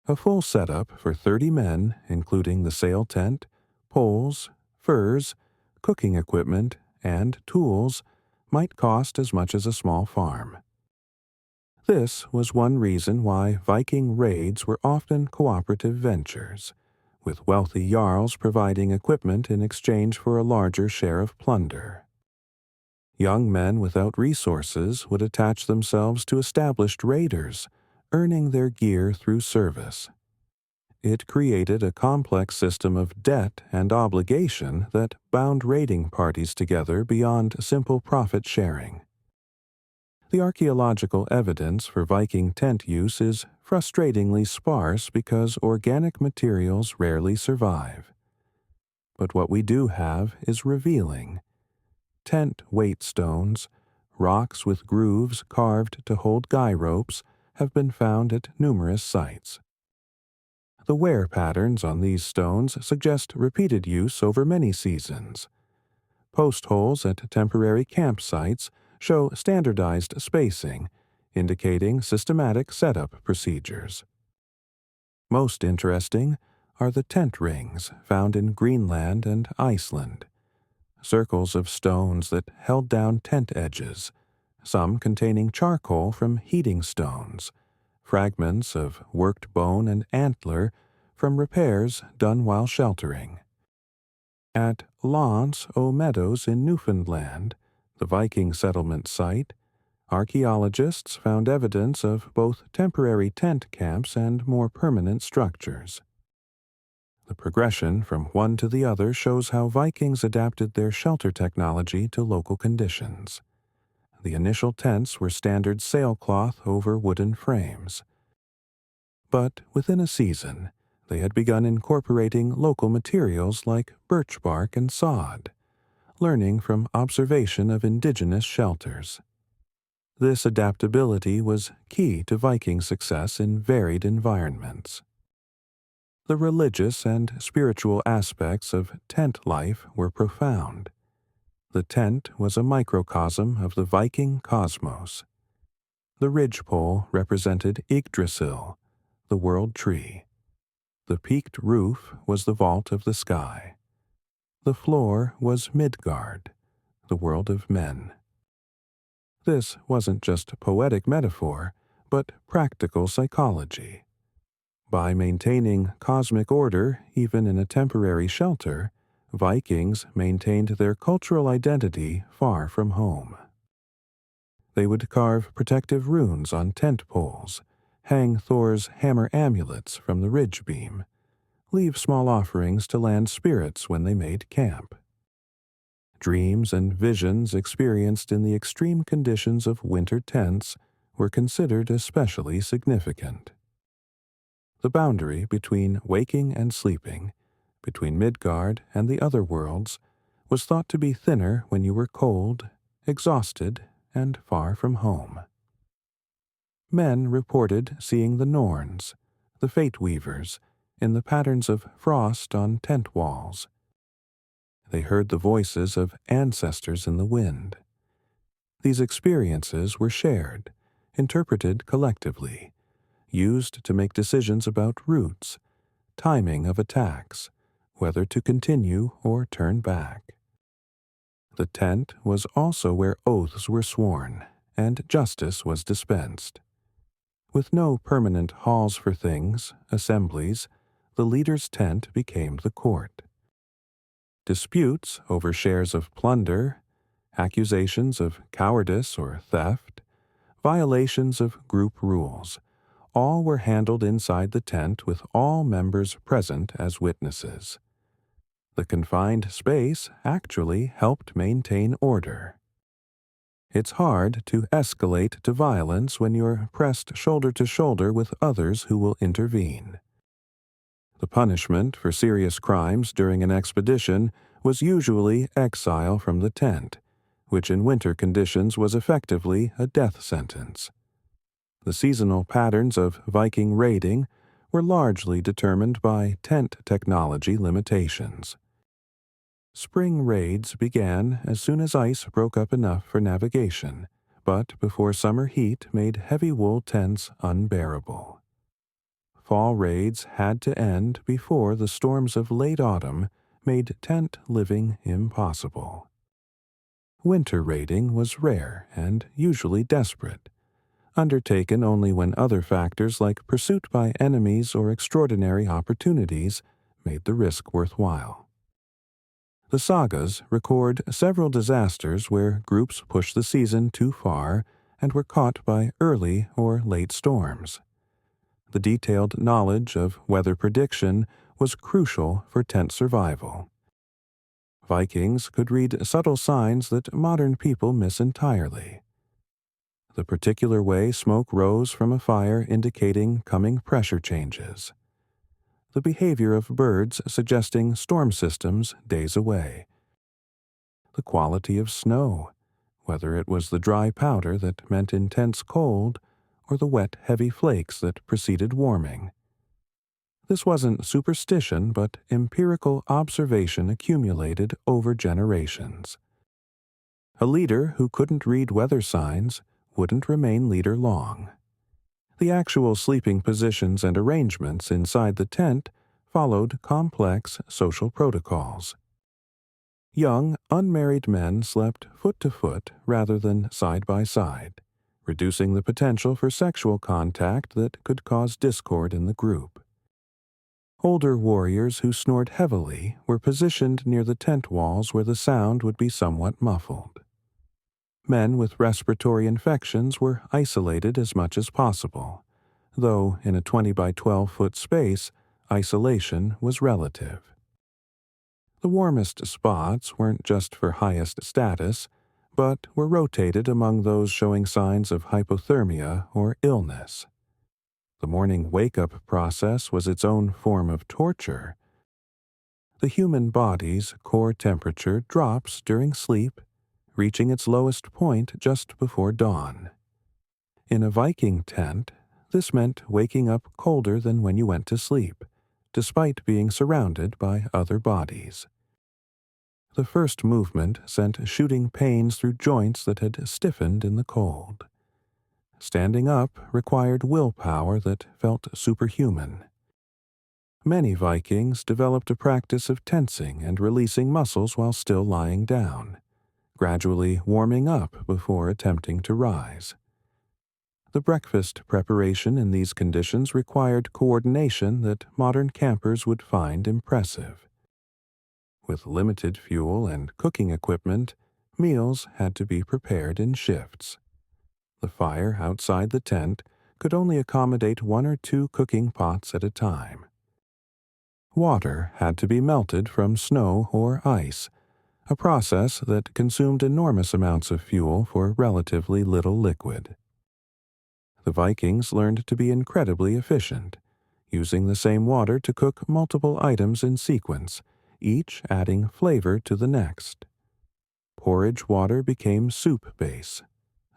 S1: A full setup for 30 men, including the sail tent, poles, furs, cooking equipment, and tools, might cost as much as a small farm. This was one reason why Viking raids were often cooperative ventures, with wealthy jarls providing equipment in exchange for a larger share of plunder. Young men without resources would attach themselves to established raiders, earning their gear through service. It created a complex system of debt and obligation that bound raiding parties together beyond simple profit sharing. The archaeological evidence for Viking tent use is frustratingly sparse because organic materials rarely survive. But what we do have is revealing. Tent weight stones, rocks with grooves carved to hold guy ropes, have been found at numerous sites. The wear patterns on these stones suggest repeated use over many seasons. Post holes at temporary campsites show standardized spacing, indicating systematic setup procedures. Most interesting are the tent rings found in Greenland and Iceland, circles of stones that held down tent edges, some containing charcoal from heating stones, fragments of worked bone and antler from repairs done while sheltering. At Lance aux Meadows in Newfoundland, the Viking settlement site, archaeologists found evidence of both temporary tent camps and more permanent structures. The progression from one to the other shows how Vikings adapted their shelter technology to local conditions. The initial tents were standard sailcloth over wooden frames. But within a season, they had begun incorporating local materials like birch bark and sod, learning from observation of indigenous shelters. This adaptability was key to Viking success in varied environments. The religious and spiritual aspects of tent life were profound. The tent was a microcosm of the Viking cosmos. The ridgepole represented Yggdrasil, the world tree. The peaked roof was the vault of the sky. The floor was Midgard, the world of men. This wasn't just poetic metaphor, but practical psychology. By maintaining cosmic order even in a temporary shelter, Vikings maintained their cultural identity far from home. They would carve protective runes on tent poles, hang Thor's hammer amulets from the ridge beam, leave small offerings to land spirits when they made camp. Dreams and visions experienced in the extreme conditions of winter tents were considered especially significant. The boundary between waking and sleeping, between Midgard and the other worlds, was thought to be thinner when you were cold, exhausted, and far from home. Men reported seeing the Norns, the Fate Weavers, in the patterns of frost on tent walls. They heard the voices of ancestors in the wind. These experiences were shared, interpreted collectively, used to make decisions about routes, timing of attacks, whether to continue or turn back. The tent was also where oaths were sworn and justice was dispensed. With no permanent halls for things, assemblies, the leader's tent became the court. Disputes over shares of plunder, accusations of cowardice or theft, violations of group rules, all were handled inside the tent with all members present as witnesses. The confined space actually helped maintain order. It's hard to escalate to violence when you're pressed shoulder to shoulder with others who will intervene. The punishment for serious crimes during an expedition was usually exile from the tent, which in winter conditions was effectively a death sentence. The seasonal patterns of Viking raiding were largely determined by tent technology limitations. Spring raids began as soon as ice broke up enough for navigation, but before summer heat made heavy wool tents unbearable. Fall raids had to end before the storms of late autumn made tent living impossible. Winter raiding was rare and usually desperate, undertaken only when other factors like pursuit by enemies or extraordinary opportunities made the risk worthwhile. The Sagas record several disasters where groups pushed the season too far and were caught by early or late storms. The detailed knowledge of weather prediction was crucial for tent survival. Vikings could read subtle signs that modern people miss entirely. The particular way smoke rose from a fire indicating coming pressure changes. The behavior of birds suggesting storm systems days away. The quality of snow, whether it was the dry powder that meant intense cold or the wet, heavy flakes that preceded warming. This wasn't superstition, but empirical observation accumulated over generations. A leader who couldn't read weather signs wouldn't remain leader long. The actual sleeping positions and arrangements inside the tent followed complex social protocols. Young, unmarried men slept foot to foot rather than side by side, reducing the potential for sexual contact that could cause discord in the group. Older warriors who snored heavily were positioned near the tent walls where the sound would be somewhat muffled. Men with respiratory infections were isolated as much as possible, though in a 20 by 12-foot space, isolation was relative. The warmest spots weren't just for highest status, but were rotated among those showing signs of hypothermia or illness. The morning wake-up process was its own form of torture. The human body's core temperature drops during sleep, reaching its lowest point just before dawn. In a Viking tent, this meant waking up colder than when you went to sleep, despite being surrounded by other bodies. The first movement sent shooting pains through joints that had stiffened in the cold. Standing up required willpower that felt superhuman. Many Vikings developed a practice of tensing and releasing muscles while still lying down, gradually warming up before attempting to rise. The breakfast preparation in these conditions required coordination that modern campers would find impressive. With limited fuel and cooking equipment, meals had to be prepared in shifts. The fire outside the tent could only accommodate 1 or 2 cooking pots at a time. Water had to be melted from snow or ice, a process that consumed enormous amounts of fuel for relatively little liquid. The Vikings learned to be incredibly efficient, using the same water to cook multiple items in sequence, each adding flavor to the next. Porridge water became soup base.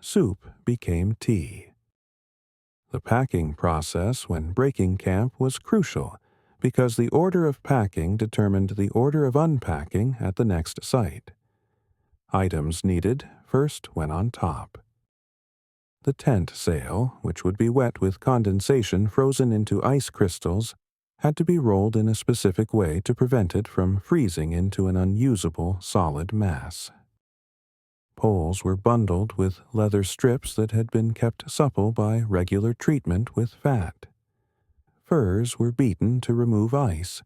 S1: Soup became tea. The packing process when breaking camp was crucial because the order of packing determined the order of unpacking at the next site. Items needed first went on top. The tent sail, which would be wet with condensation frozen into ice crystals, had to be rolled in a specific way to prevent it from freezing into an unusable solid mass. Poles were bundled with leather strips that had been kept supple by regular treatment with fat. Furs were beaten to remove ice,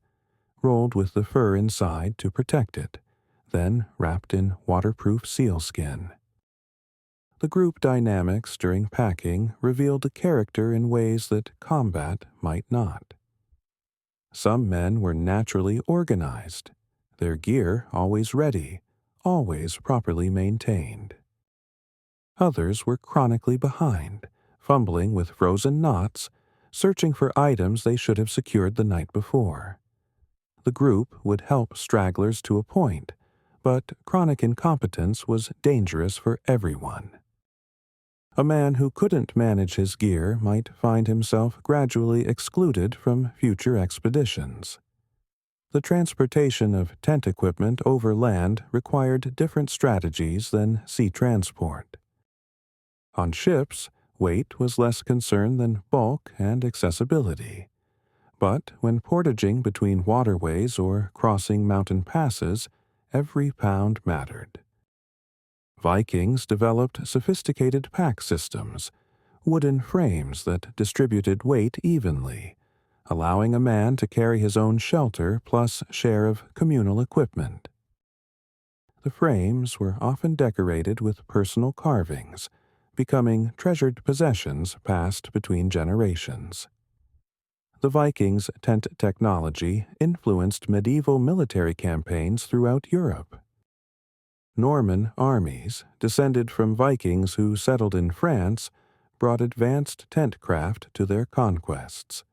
S1: rolled with the fur inside to protect it, then wrapped in waterproof sealskin. The group dynamics during packing revealed character in ways that combat might not. Some men were naturally organized, their gear always ready, always properly maintained. Others were chronically behind, fumbling with frozen knots, searching for items they should have secured the night before. The group would help stragglers to a point, but chronic incompetence was dangerous for everyone. A man who couldn't manage his gear might find himself gradually excluded from future expeditions. The transportation of tent equipment over land required different strategies than sea transport. On ships, weight was less concern than bulk and accessibility. But when portaging between waterways or crossing mountain passes, every pound mattered. Vikings developed sophisticated pack systems, wooden frames that distributed weight evenly, allowing a man to carry his own shelter plus share of communal equipment. The frames were often decorated with personal carvings, becoming treasured possessions passed between generations. The Vikings' tent technology influenced medieval military campaigns throughout Europe. Norman armies, descended from Vikings who settled in France, brought advanced tent craft to their conquests.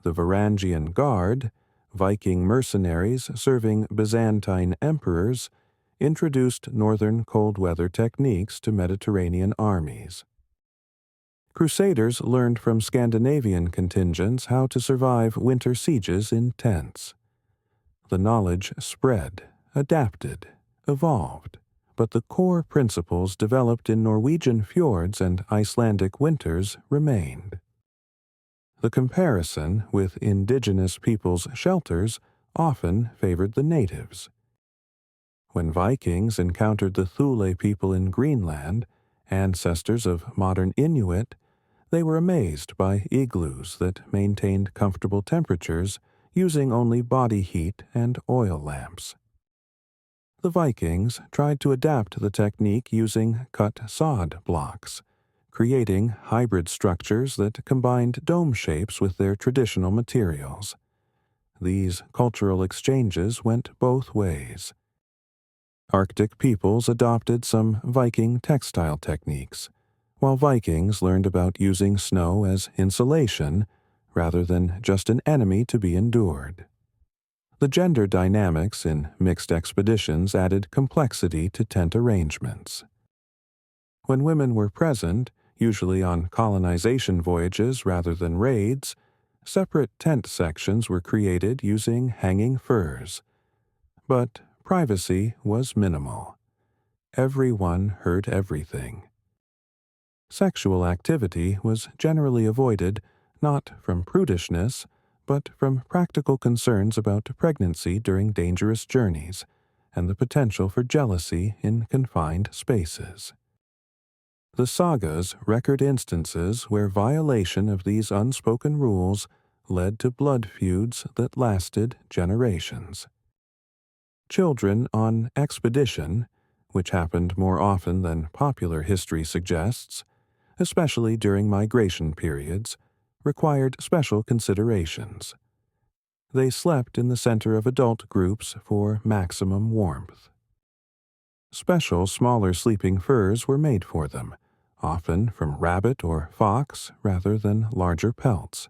S1: The Varangian Guard, Viking mercenaries serving Byzantine emperors, introduced northern cold-weather techniques to Mediterranean armies. Crusaders learned from Scandinavian contingents how to survive winter sieges in tents. The knowledge spread, adapted, evolved, but the core principles developed in Norwegian fjords and Icelandic winters remained. The comparison with indigenous peoples' shelters often favored the natives. When Vikings encountered the Thule people in Greenland, ancestors of modern Inuit, they were amazed by igloos that maintained comfortable temperatures using only body heat and oil lamps. The Vikings tried to adapt the technique using cut sod blocks, creating hybrid structures that combined dome shapes with their traditional materials. These cultural exchanges went both ways. Arctic peoples adopted some Viking textile techniques, while Vikings learned about using snow as insulation rather than just an enemy to be endured. The gender dynamics in mixed expeditions added complexity to tent arrangements. When women were present, usually on colonization voyages rather than raids, separate tent sections were created using hanging furs. But privacy was minimal. Everyone heard everything. Sexual activity was generally avoided not from prudishness, but from practical concerns about pregnancy during dangerous journeys and the potential for jealousy in confined spaces. The Sagas record instances where violation of these unspoken rules led to blood feuds that lasted generations. Children on expedition, which happened more often than popular history suggests, especially during migration periods, required special considerations. They slept in the center of adult groups for maximum warmth. Special smaller sleeping furs were made for them, often from rabbit or fox rather than larger pelts.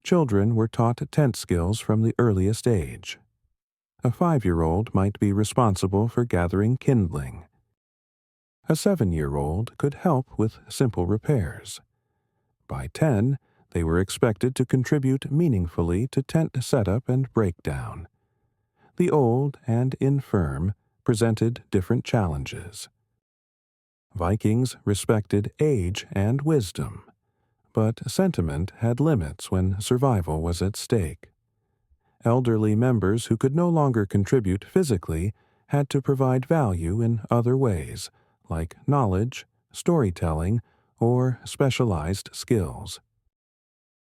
S1: Children were taught tent skills from the earliest age. A 5-year-old might be responsible for gathering kindling. A 7-year-old could help with simple repairs. By 10, they were expected to contribute meaningfully to tent setup and breakdown. The old and infirm presented different challenges. Vikings respected age and wisdom, but sentiment had limits when survival was at stake. Elderly members who could no longer contribute physically had to provide value in other ways, like knowledge, storytelling, or specialized skills.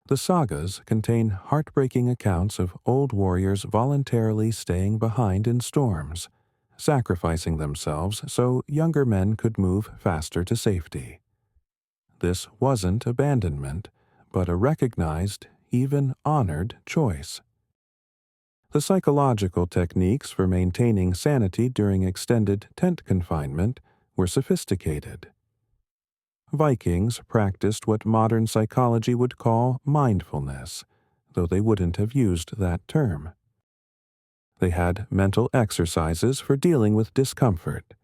S1: The sagas contain heartbreaking accounts of old warriors voluntarily staying behind in storms, sacrificing themselves so younger men could move faster to safety. This wasn't abandonment, but a recognized, even honored choice. The psychological techniques for maintaining sanity during extended tent confinement were sophisticated. Vikings practiced what modern psychology would call mindfulness, though they wouldn't have used that term. They had mental exercises for dealing with discomfort,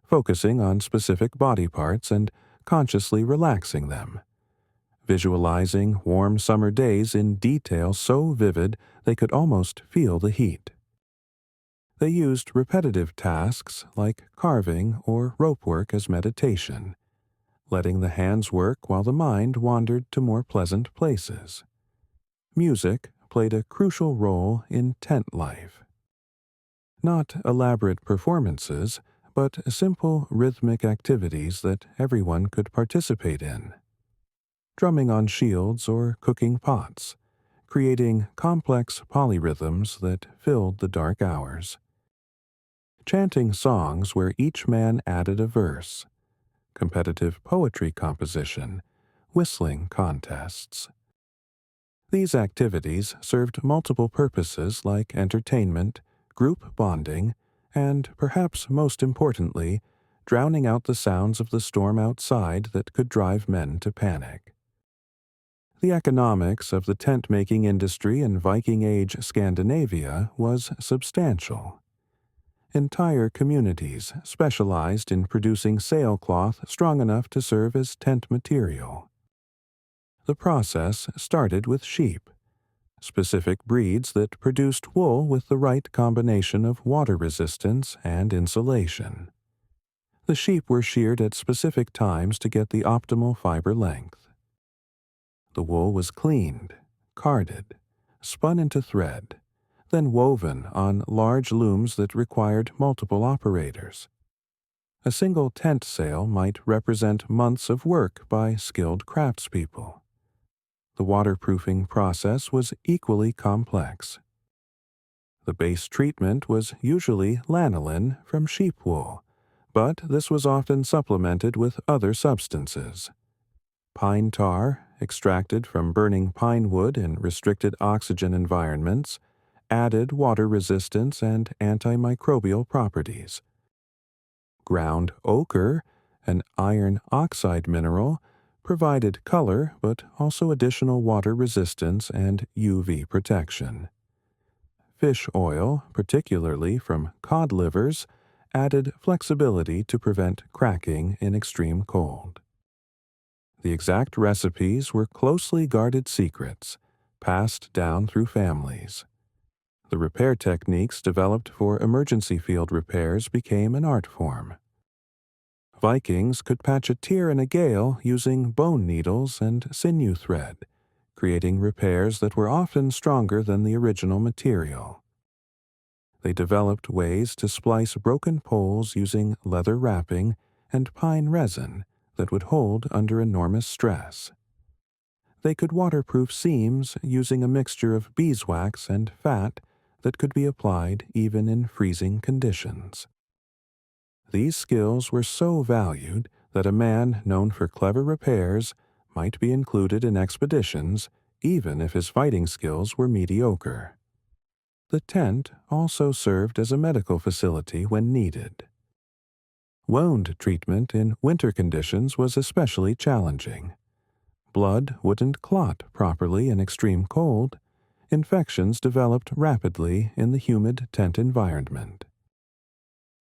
S1: focusing on specific body parts and consciously relaxing them, visualizing warm summer days in detail so vivid they could almost feel the heat. They used repetitive tasks like carving or rope work as meditation, letting the hands work while the mind wandered to more pleasant places. Music played a crucial role in tent life. Not elaborate performances, but simple rhythmic activities that everyone could participate in. Drumming on shields or cooking pots, creating complex polyrhythms that filled the dark hours. Chanting songs where each man added a verse, competitive poetry composition, whistling contests. These activities served multiple purposes like entertainment, group bonding, and, perhaps most importantly, drowning out the sounds of the storm outside that could drive men to panic. The economics of the tent-making industry in Viking Age Scandinavia was substantial. Entire communities specialized in producing sailcloth strong enough to serve as tent material. The process started with sheep, specific breeds that produced wool with the right combination of water resistance and insulation. The sheep were sheared at specific times to get the optimal fiber length. The wool was cleaned, carded, spun into thread, then woven on large looms that required multiple operators. A single tent sail might represent months of work by skilled craftspeople. The waterproofing process was equally complex. The base treatment was usually lanolin from sheep wool, but this was often supplemented with other substances. Pine tar, extracted from burning pine wood in restricted oxygen environments, added water resistance and antimicrobial properties. Ground ochre, an iron oxide mineral, provided color but also additional water resistance and UV protection. Fish oil, particularly from cod livers, added flexibility to prevent cracking in extreme cold. The exact recipes were closely guarded secrets, passed down through families. The repair techniques developed for emergency field repairs became an art form. Vikings could patch a tear in a gale using bone needles and sinew thread, creating repairs that were often stronger than the original material. They developed ways to splice broken poles using leather wrapping and pine resin that would hold under enormous stress. They could waterproof seams using a mixture of beeswax and fat that could be applied even in freezing conditions. These skills were so valued that a man known for clever repairs might be included in expeditions even if his fighting skills were mediocre. The tent also served as a medical facility when needed. Wound treatment in winter conditions was especially challenging. Blood wouldn't clot properly in extreme cold. Infections developed rapidly in the humid tent environment.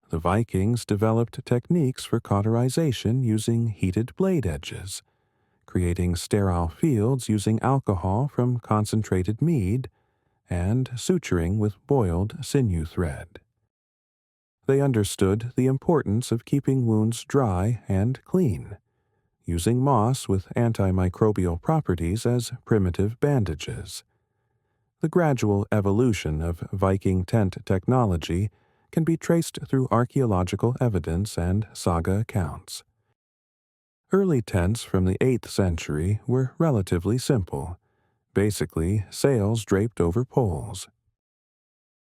S1: The Vikings developed techniques for cauterization using heated blade edges, creating sterile fields using alcohol from concentrated mead, and suturing with boiled sinew thread. They understood the importance of keeping wounds dry and clean, using moss with antimicrobial properties as primitive bandages. The gradual evolution of Viking tent technology can be traced through archaeological evidence and saga accounts. Early tents from the 8th century were relatively simple, basically sails draped over poles.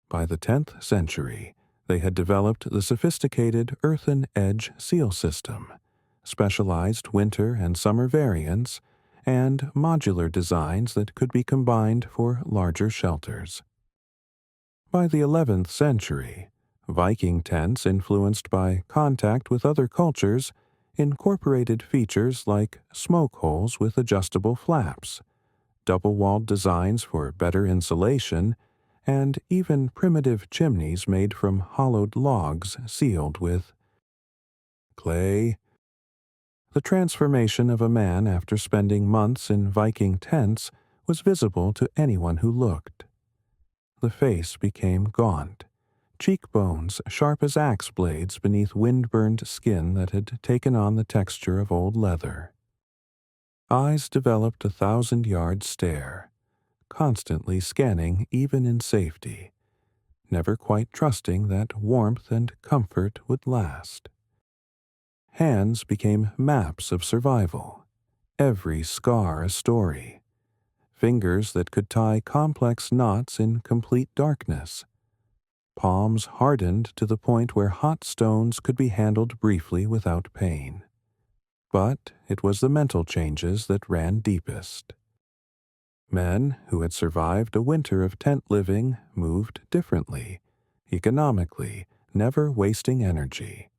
S1: By the 10th century, they had developed the sophisticated earthen edge seal system, specialized winter and summer variants, and modular designs that could be combined for larger shelters. By the 11th century, Viking tents influenced by contact with other cultures incorporated features like smoke holes with adjustable flaps, double-walled designs for better insulation, and even primitive chimneys made from hollowed logs sealed with clay. The transformation of a man after spending months in Viking tents was visible to anyone who looked. The face became gaunt, cheekbones sharp as axe blades beneath wind-burned skin that had taken on the texture of old leather. Eyes developed a 1,000-yard stare, constantly scanning even in safety, never quite trusting that warmth and comfort would last. Hands became maps of survival, every scar a story. Fingers that could tie complex knots in complete darkness. Palms hardened to the point where hot stones could be handled briefly without pain. But it was the mental changes that ran deepest. Men who had survived a winter of tent living moved differently, economically, never wasting energy.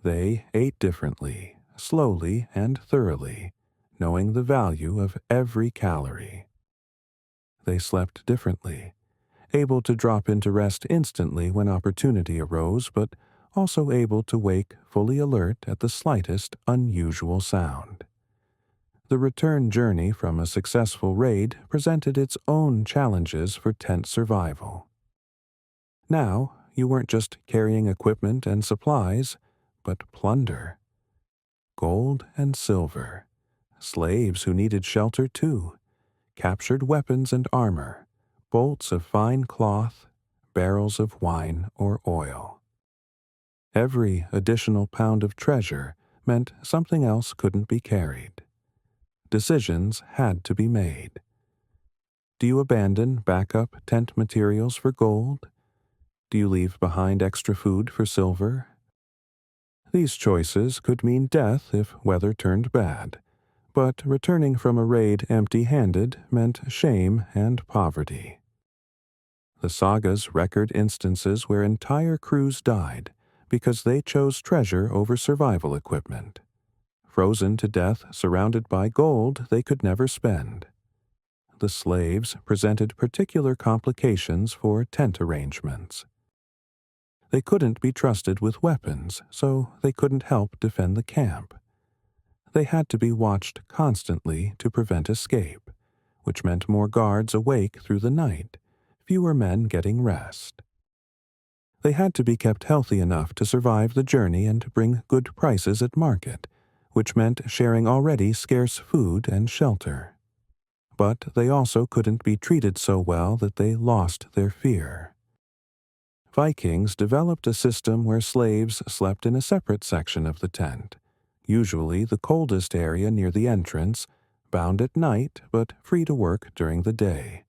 S1: They ate differently, slowly and thoroughly, knowing the value of every calorie. They slept differently, able to drop into rest instantly when opportunity arose, but also able to wake fully alert at the slightest unusual sound. The return journey from a successful raid presented its own challenges for tent survival. Now, you weren't just carrying equipment and supplies, but plunder. Gold and silver. Slaves who needed shelter too. Captured weapons and armor. Bolts of fine cloth. Barrels of wine or oil. Every additional pound of treasure meant something else couldn't be carried. decisions had to be made. Do you abandon backup tent materials for gold? Do you leave behind extra food for silver? These choices could mean death if weather turned bad, but returning from a raid empty-handed meant shame and poverty. The sagas record instances where entire crews died because they chose treasure over survival equipment, frozen to death surrounded by gold they could never spend. The slaves presented particular complications for tent arrangements. They couldn't be trusted with weapons, so they couldn't help defend the camp. They had to be watched constantly to prevent escape, which meant more guards awake through the night, fewer men getting rest. They had to be kept healthy enough to survive the journey and bring good prices at market, which meant sharing already scarce food and shelter. But they also couldn't be treated so well that they lost their fear. Vikings developed a system where slaves slept in a separate section of the tent, usually the coldest area near the entrance, bound at night but free to work during the day.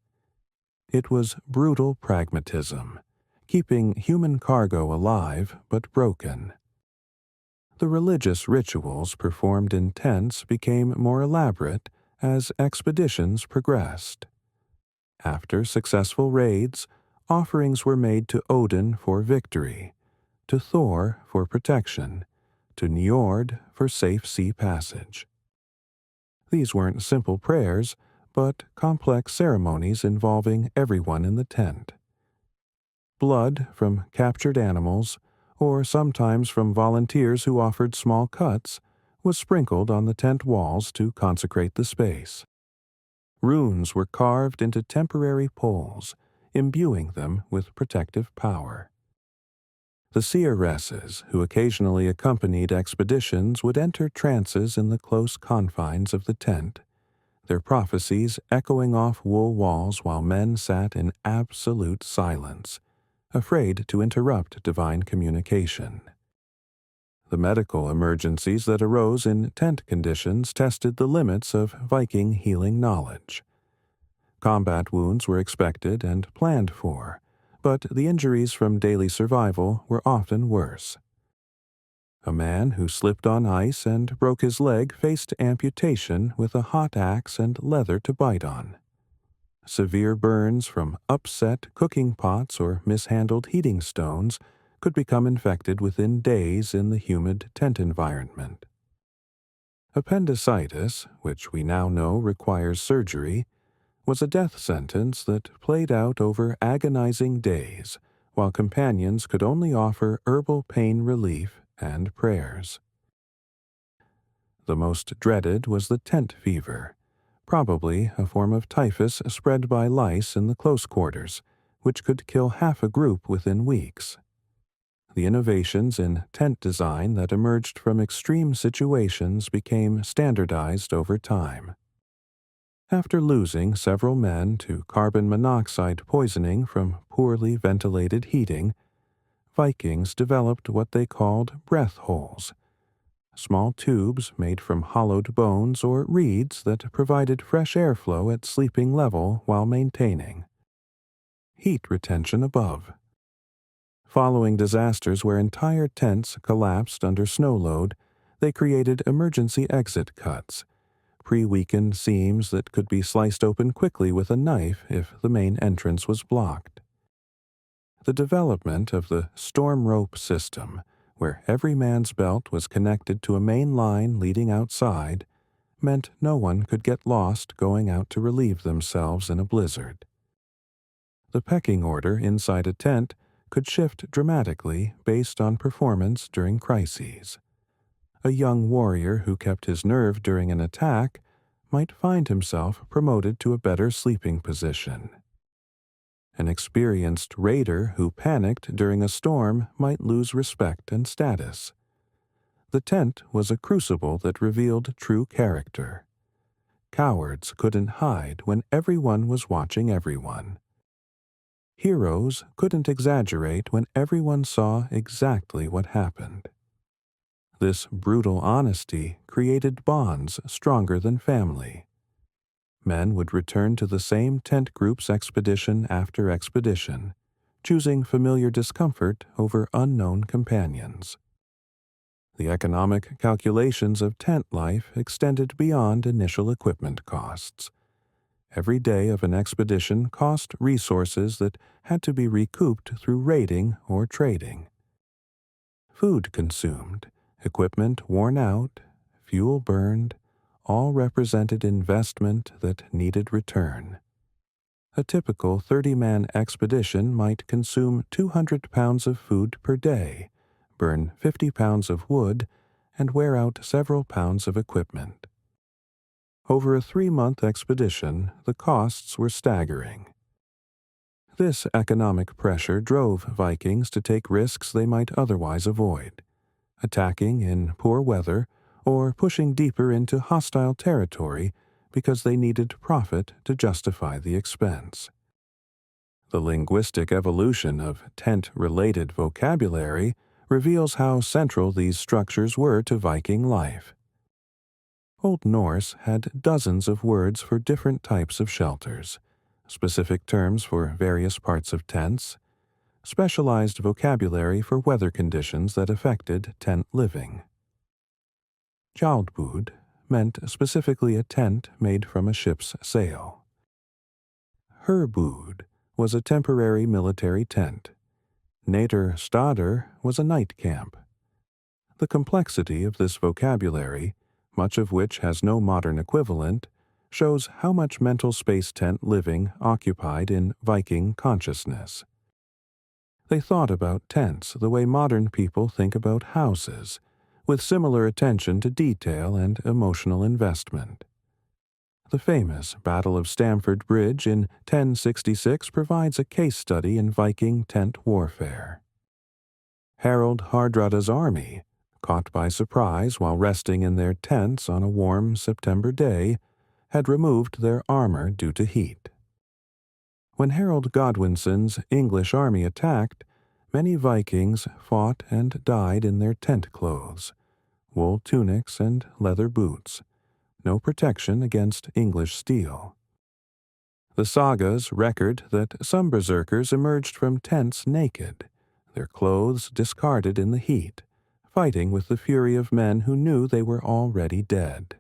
S1: It was brutal pragmatism, keeping human cargo alive but broken. The religious rituals performed in tents became more elaborate as expeditions progressed. After successful raids, offerings were made to Odin for victory, to Thor for protection, to Njord for safe sea passage. These weren't simple prayers, but complex ceremonies involving everyone in the tent. Blood from captured animals, or sometimes from volunteers who offered small cuts, was sprinkled on the tent walls to consecrate the space. Runes were carved into temporary poles, imbuing them with protective power. The seeresses, who occasionally accompanied expeditions, would enter trances in the close confines of the tent, their prophecies echoing off wool walls while men sat in absolute silence, afraid to interrupt divine communication. The medical emergencies that arose in tent conditions tested the limits of Viking healing knowledge. Combat wounds were expected and planned for, but the injuries from daily survival were often worse. A man who slipped on ice and broke his leg faced amputation with a hot axe and leather to bite on. Severe burns from upset cooking pots or mishandled heating stones could become infected within days in the humid tent environment. Appendicitis, which we now know requires surgery, was a death sentence that played out over agonizing days, while companions could only offer herbal pain relief and prayers. The most dreaded was the tent fever, probably a form of typhus spread by lice in the close quarters, which could kill half a group within weeks. The innovations in tent design that emerged from extreme situations became standardized over time. After losing several men to carbon monoxide poisoning from poorly ventilated heating, Vikings developed what they called breath holes, small tubes made from hollowed bones or reeds that provided fresh airflow at sleeping level while maintaining heat retention above. Following disasters where entire tents collapsed under snow load, they created emergency exit cuts, pre-weakened seams that could be sliced open quickly with a knife if the main entrance was blocked. The development of the storm rope system, where every man's belt was connected to a main line leading outside, meant no one could get lost going out to relieve themselves in a blizzard. The pecking order inside a tent could shift dramatically based on performance during crises. A young warrior who kept his nerve during an attack might find himself promoted to a better sleeping position. An experienced raider who panicked during a storm might lose respect and status. The tent was a crucible that revealed true character. Cowards couldn't hide when everyone was watching everyone. Heroes couldn't exaggerate when everyone saw exactly what happened. This brutal honesty created bonds stronger than family. Men would return to the same tent groups expedition after expedition, choosing familiar discomfort over unknown companions. The economic calculations of tent life extended beyond initial equipment costs. Every day of an expedition cost resources that had to be recouped through raiding or trading. Food consumed, equipment worn out, fuel burned, all represented investment that needed return. A typical 30-man expedition might consume 200 pounds of food per day, burn 50 pounds of wood, and wear out several pounds of equipment. Over a 3-month expedition, the costs were staggering. This economic pressure drove Vikings to take risks they might otherwise avoid, attacking in poor weather or pushing deeper into hostile territory because they needed profit to justify the expense. The linguistic evolution of tent-related vocabulary reveals how central these structures were to Viking life. Old Norse had dozens of words for different types of shelters, specific terms for various parts of tents, specialized vocabulary for weather conditions that affected tent living. Tjaldbud meant specifically a tent made from a ship's sail. Herbud was a temporary military tent. Nader Stader was a night camp. The complexity of this vocabulary, much of which has no modern equivalent, shows how much mental space tent living occupied in Viking consciousness. They thought about tents the way modern people think about houses, with similar attention to detail and emotional investment. The famous Battle of Stamford Bridge in 1066 provides a case study in Viking tent warfare. Harald Hardrada's army, caught by surprise while resting in their tents on a warm September day, had removed their armor due to heat. When Harold Godwinson's English army attacked, many Vikings fought and died in their tent clothes, wool tunics and leather boots, no protection against English steel. The Sagas record that some berserkers emerged from tents naked, their clothes discarded in the heat, fighting with the fury of men who knew they were already dead.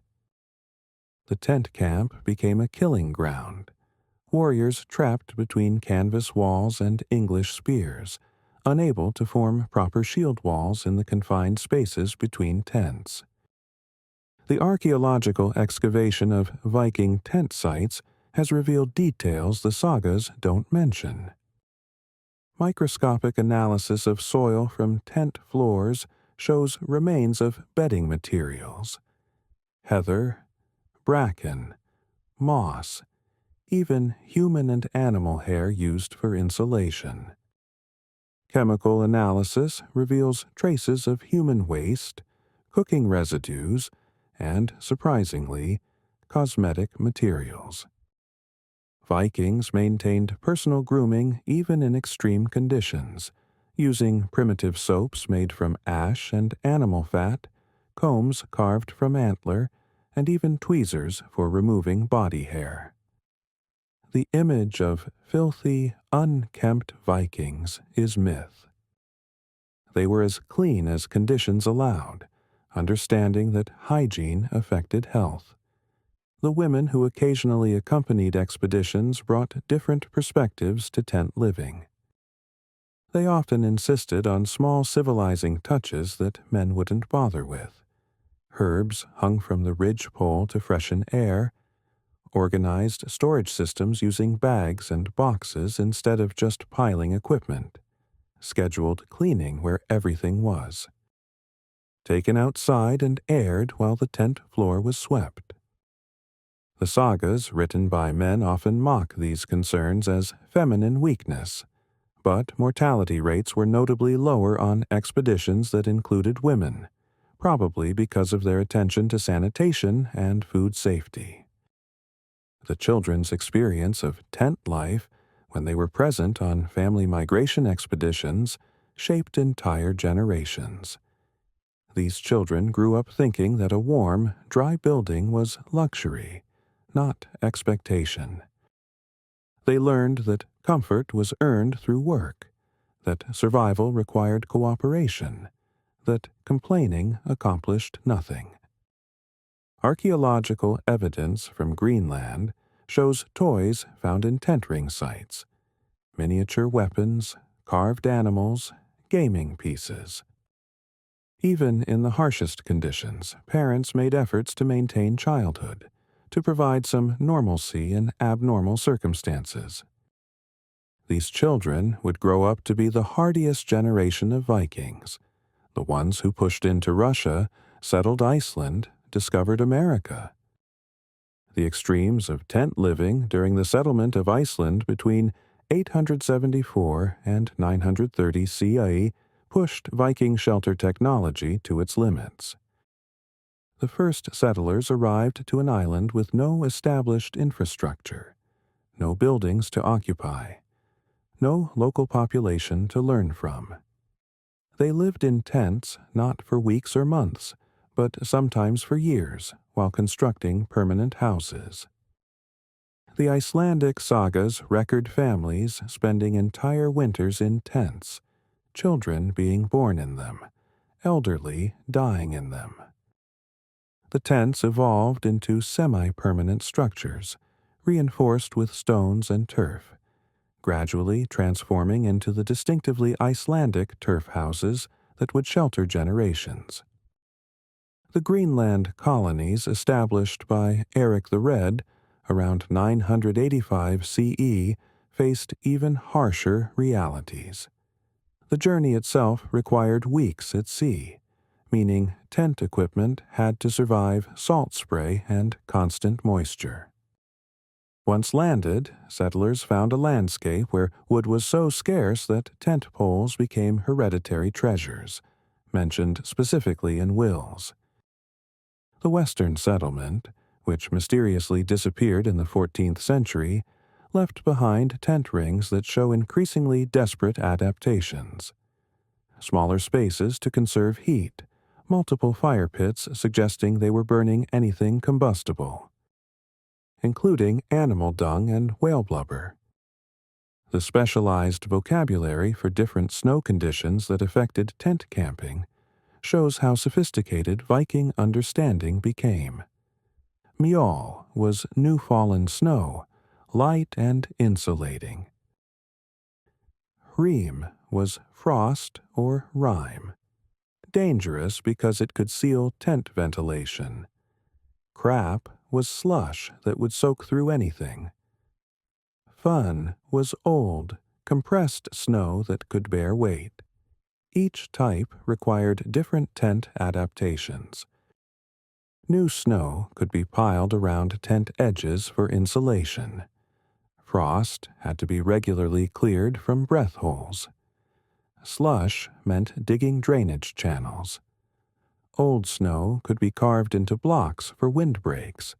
S1: The tent camp became a killing ground, warriors trapped between canvas walls and English spears, unable to form proper shield walls in the confined spaces between tents. The archaeological excavation of Viking tent sites has revealed details the sagas don't mention. Microscopic analysis of soil from tent floors shows remains of bedding materials: heather, bracken, moss, even human and animal hair used for insulation. Chemical analysis reveals traces of human waste, cooking residues, and, surprisingly, cosmetic materials. Vikings maintained personal grooming even in extreme conditions, using primitive soaps made from ash and animal fat, combs carved from antler, and even tweezers for removing body hair. The image of filthy, unkempt Vikings is myth. They were as clean as conditions allowed, understanding that hygiene affected health. The women who occasionally accompanied expeditions brought different perspectives to tent living. They often insisted on small civilizing touches that men wouldn't bother with. Herbs hung from the ridge pole to freshen air, organized storage systems using bags and boxes instead of just piling equipment, scheduled cleaning where everything was, taken outside and aired while the tent floor was swept. The sagas written by men often mock these concerns as feminine weakness, but mortality rates were notably lower on expeditions that included women, probably because of their attention to sanitation and food safety. The children's experience of tent life, when they were present on family migration expeditions, shaped entire generations. These children grew up thinking that a warm, dry building was luxury, not expectation. They learned that comfort was earned through work, that survival required cooperation, that complaining accomplished nothing. Archaeological evidence from Greenland shows toys found in tent ring sites, miniature weapons, carved animals, gaming pieces. Even in the harshest conditions, parents made efforts to maintain childhood, to provide some normalcy in abnormal circumstances. These children would grow up to be the hardiest generation of Vikings, the ones who pushed into Russia, settled Iceland, discovered America. The extremes of tent living during the settlement of Iceland between 874 and 930 CE pushed Viking shelter technology to its limits. The first settlers arrived to an island with no established infrastructure, no buildings to occupy, no local population to learn from. They lived in tents not for weeks or months, but sometimes for years, while constructing permanent houses. The Icelandic sagas record families spending entire winters in tents, children being born in them, elderly dying in them. The tents evolved into semi-permanent structures, reinforced with stones and turf, gradually transforming into the distinctively Icelandic turf houses that would shelter generations. The Greenland colonies established by Eric the Red around 985 CE faced even harsher realities. The journey itself required weeks at sea, meaning tent equipment had to survive salt spray and constant moisture. Once landed, settlers found a landscape where wood was so scarce that tent poles became hereditary treasures, mentioned specifically in wills. The Western settlement, which mysteriously disappeared in the 14th century, left behind tent rings that show increasingly desperate adaptations. Smaller spaces to conserve heat, multiple fire pits suggesting they were burning anything combustible, including animal dung and whale blubber. The specialized vocabulary for different snow conditions that affected tent camping shows how sophisticated Viking understanding became. Mjol was new fallen snow, light and insulating. Rime was frost or rime, dangerous because it could seal tent ventilation. Crap was slush that would soak through anything. Fun was old, compressed snow that could bear weight. Each type required different tent adaptations. New snow could be piled around tent edges for insulation. Frost had to be regularly cleared from breath holes. Slush meant digging drainage channels. Old snow could be carved into blocks for windbreaks.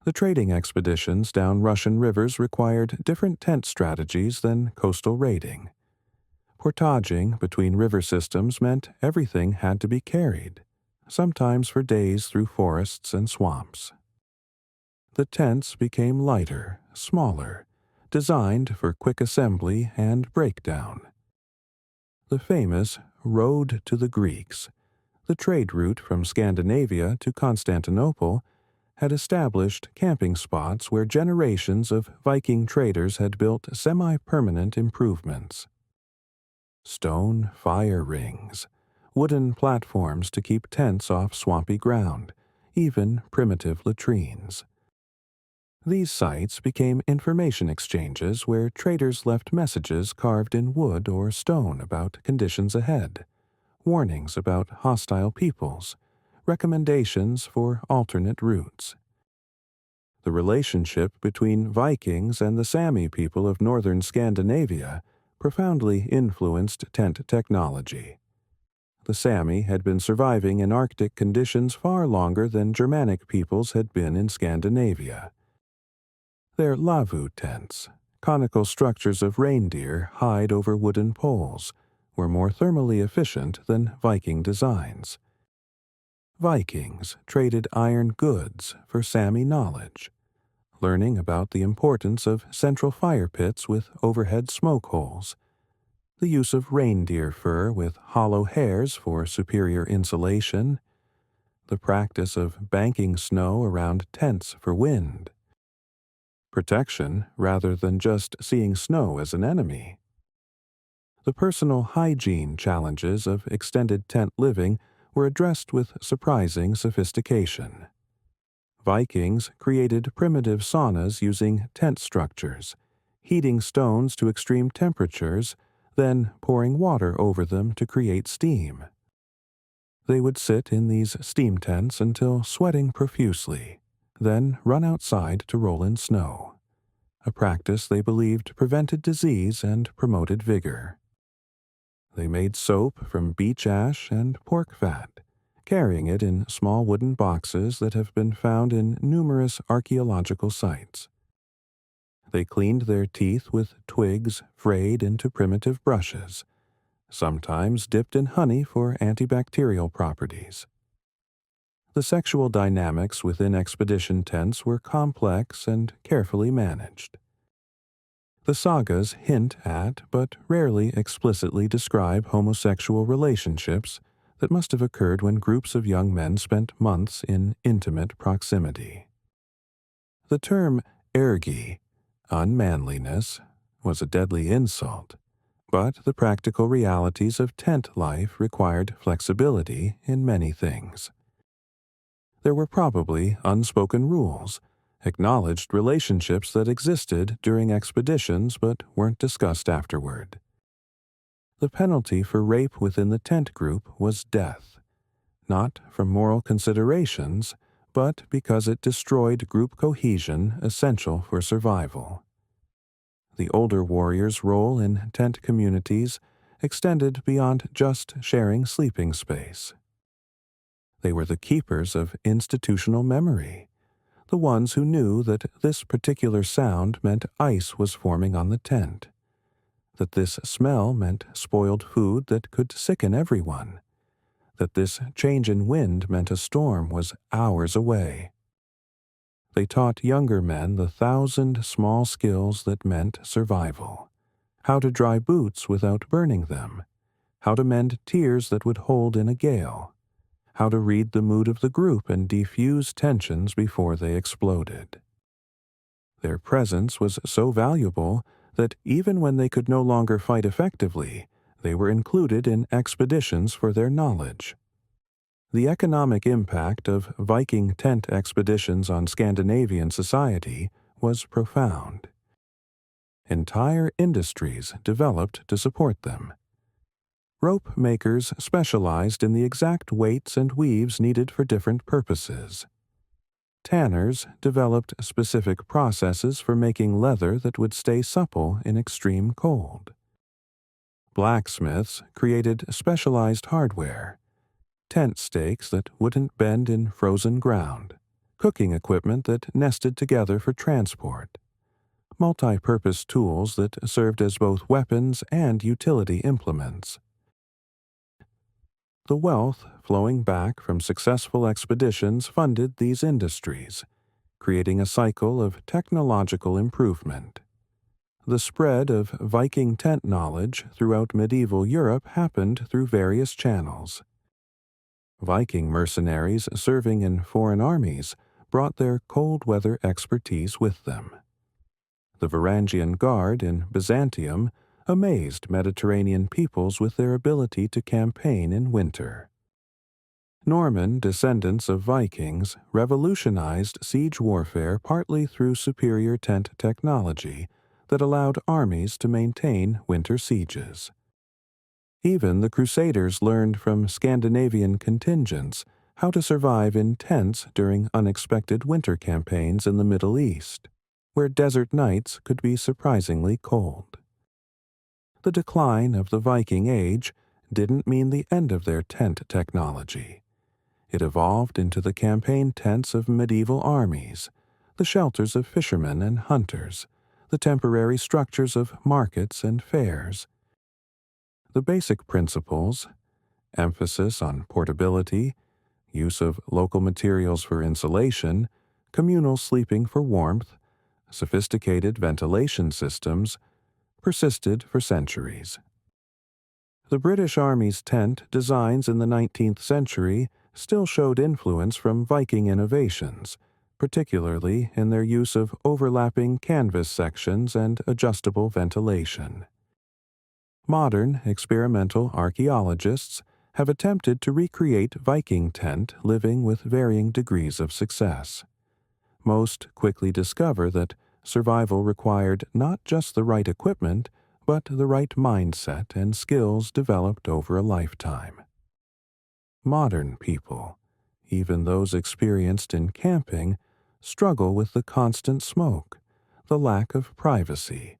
S1: The trading expeditions down Russian rivers required different tent strategies than coastal raiding. Portaging between river systems meant everything had to be carried, sometimes for days through forests and swamps. The tents became lighter, smaller, designed for quick assembly and breakdown. The famous Road to the Greeks, the trade route from Scandinavia to Constantinople, had established camping spots where generations of Viking traders had built semi-permanent improvements. Stone fire rings, wooden platforms to keep tents off swampy ground, even primitive latrines. These sites became information exchanges where traders left messages carved in wood or stone about conditions ahead, warnings about hostile peoples, recommendations for alternate routes. The relationship between Vikings and the Sami people of northern Scandinavia profoundly influenced tent technology. The Sami had been surviving in Arctic conditions far longer than Germanic peoples had been in Scandinavia. Their lavu tents, conical structures of reindeer hide over wooden poles, were more thermally efficient than Viking designs. Vikings traded iron goods for Sami knowledge, learning about the importance of central fire pits with overhead smoke holes, the use of reindeer fur with hollow hairs for superior insulation, the practice of banking snow around tents for wind, protection rather than just seeing snow as an enemy. The personal hygiene challenges of extended tent living were addressed with surprising sophistication. Vikings created primitive saunas using tent structures, heating stones to extreme temperatures, then pouring water over them to create steam. They would sit in these steam tents until sweating profusely, then run outside to roll in snow, a practice they believed prevented disease and promoted vigor. They made soap from beech ash and pork fat, carrying it in small wooden boxes that have been found in numerous archaeological sites. They cleaned their teeth with twigs frayed into primitive brushes, sometimes dipped in honey for antibacterial properties. The sexual dynamics within expedition tents were complex and carefully managed. The sagas hint at, but rarely explicitly describe, homosexual relationships that must have occurred when groups of young men spent months in intimate proximity. The term ergi, unmanliness, was a deadly insult, but the practical realities of tent life required flexibility in many things. There were probably unspoken rules, acknowledged relationships that existed during expeditions but weren't discussed afterward. The penalty for rape within the tent group was death, not from moral considerations, but because it destroyed group cohesion essential for survival. The older warriors' role in tent communities extended beyond just sharing sleeping space. They were the keepers of institutional memory, the ones who knew that this particular sound meant ice was forming on the tent, that this smell meant spoiled food that could sicken everyone, that this change in wind meant a storm was hours away. They taught younger men the 1,000 small skills that meant survival: how to dry boots without burning them, how to mend tears that would hold in a gale, how to read the mood of the group and defuse tensions before they exploded. Their presence was so valuable that even when they could no longer fight effectively, they were included in expeditions for their knowledge. The economic impact of Viking tent expeditions on Scandinavian society was profound. Entire industries developed to support them. Rope makers specialized in the exact weights and weaves needed for different purposes. Tanners developed specific processes for making leather that would stay supple in extreme cold. Blacksmiths created specialized hardware: tent stakes that wouldn't bend in frozen ground, cooking equipment that nested together for transport, multi-purpose tools that served as both weapons and utility implements. The wealth flowing back from successful expeditions funded these industries, creating a cycle of technological improvement. The spread of Viking tent knowledge throughout medieval Europe happened through various channels. Viking mercenaries serving in foreign armies brought their cold weather expertise with them. The Varangian Guard in Byzantium amazed Mediterranean peoples with their ability to campaign in winter. Norman descendants of Vikings revolutionized siege warfare partly through superior tent technology that allowed armies to maintain winter sieges. Even the Crusaders learned from Scandinavian contingents how to survive in tents during unexpected winter campaigns in the Middle East, where desert nights could be surprisingly cold. The decline of the Viking Age didn't mean the end of their tent technology. It evolved into the campaign tents of medieval armies, the shelters of fishermen and hunters, the temporary structures of markets and fairs. The basic principles, emphasis on portability, use of local materials for insulation, communal sleeping for warmth, sophisticated ventilation systems, persisted for centuries. The British Army's tent designs in the 19th century still showed influence from Viking innovations, particularly in their use of overlapping canvas sections and adjustable ventilation. Modern experimental archaeologists have attempted to recreate Viking tent living with varying degrees of success. Most quickly discover that survival required not just the right equipment, but the right mindset and skills developed over a lifetime. Modern people, even those experienced in camping, struggle with the constant smoke, the lack of privacy,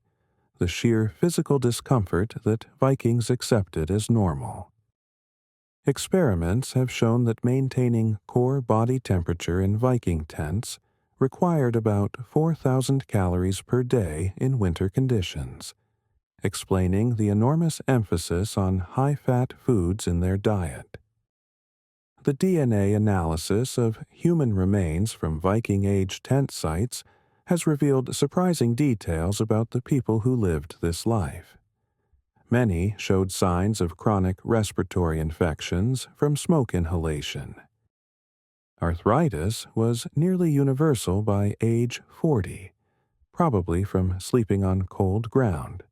S1: the sheer physical discomfort that Vikings accepted as normal. Experiments have shown that maintaining core body temperature in Viking tents required about 4,000 calories per day in winter conditions, explaining the enormous emphasis on high-fat foods in their diet. The DNA analysis of human remains from Viking-age tent sites has revealed surprising details about the people who lived this life. Many showed signs of chronic respiratory infections from smoke inhalation. Arthritis was nearly universal by age 40, probably from sleeping on cold ground.